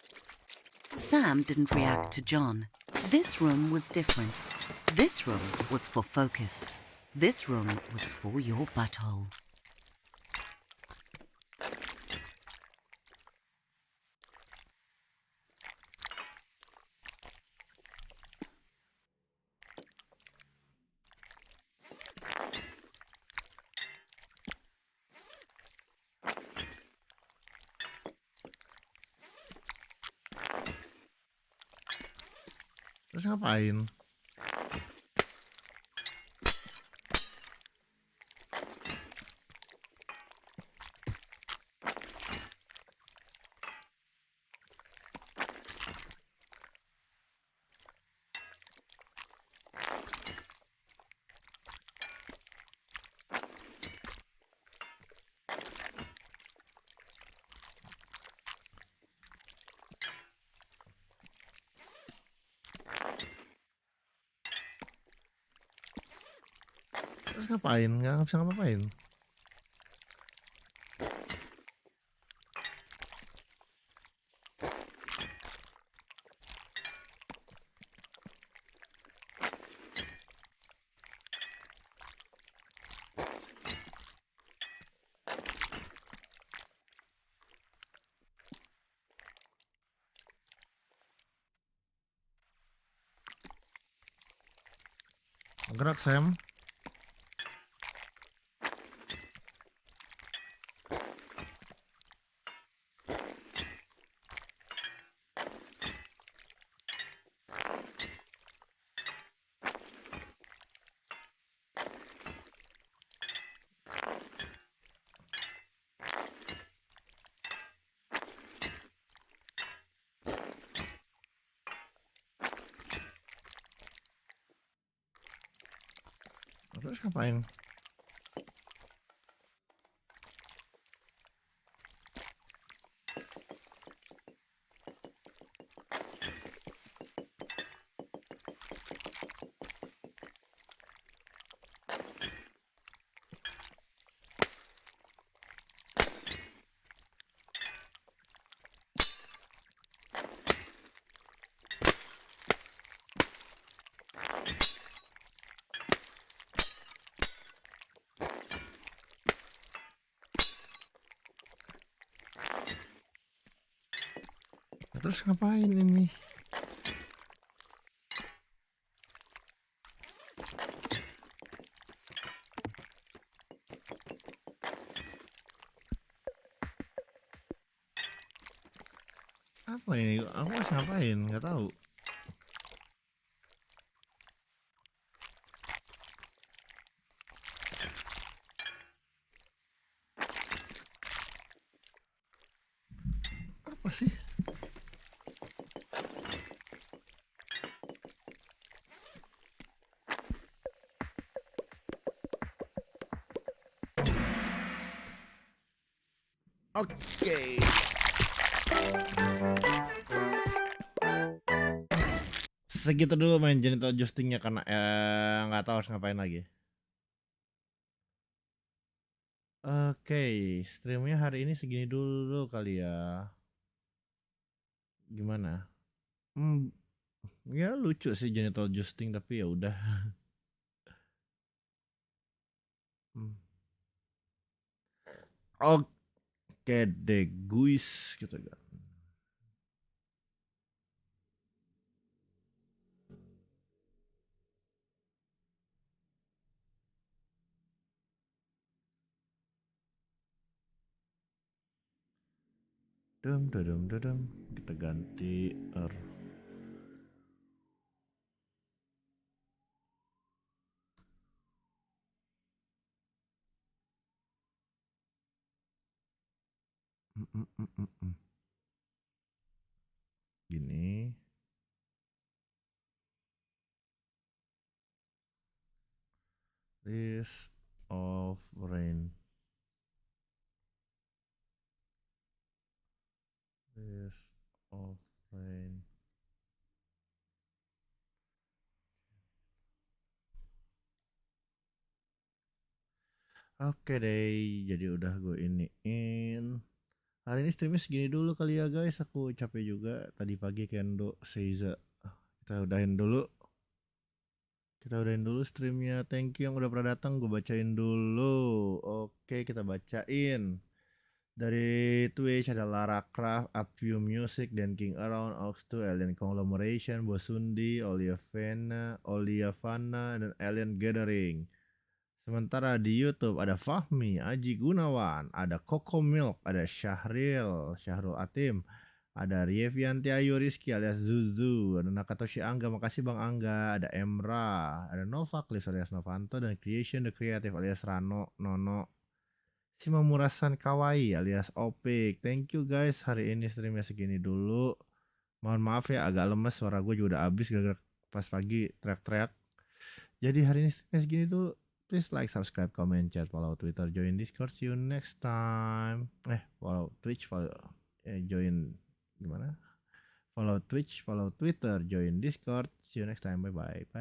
Speaker 3: Sam didn't react to John. This room was different. This room was for focus. This room was for your butthole.
Speaker 1: Terus ngapain? Terus ngapain? Nggak bisa ngapain. Gerak Sam. Terus ngapain? Terus ngapain ini? Apa ini? Aku harus ngapain? Nggak tahu. Apa sih? Oke. Segitu dulu main Genital Joustingnya karena nggak tahu harus ngapain lagi. Oke, streamnya hari ini segini dulu kali ya. Gimana? Ya lucu sih Genital Jousting tapi ya udah. Oke deh, guys gitu kan. Kita ganti gini. Risk of rain. Risk of rain. Oke deh, jadi udah gue iniin. Hari ini streamnya segini dulu kali ya guys. Aku capek juga. Tadi pagi kendo seiza. Kita udahin dulu. Streamnya. Thank you yang udah pernah datang. Gue bacain dulu. Oke, kita bacain. Dari Twitch ada Lara Craft, Upview Music, dan King Around, Ox2, Alien Conglomeration, Bosundi, Oliavana, dan Alien Gathering. Sementara di YouTube ada Fahmi, Aji Gunawan, ada Coco Milk, ada Syahrul Atim, Ada Rievianti Ayu Rizky alias Zuzu, ada Nakatoshi Angga, makasih Bang Angga, ada Emra, ada Nova Clips alias Novanto, dan Creation the Creative alias Rano, Nono, Shimamura-san Kawaii alias Opik. Thank you guys, hari ini streamnya segini dulu. Mohon maaf ya agak lemes, suara gue juga udah habis gara-gara pas pagi teriak-teriak. Jadi hari ini streamnya segini dulu. Please like, subscribe, comment, chat, follow Twitter, join Discord. See you next time. Follow Twitch, join gimana? Follow Twitch, follow Twitter, join Discord. See you next time. Bye bye.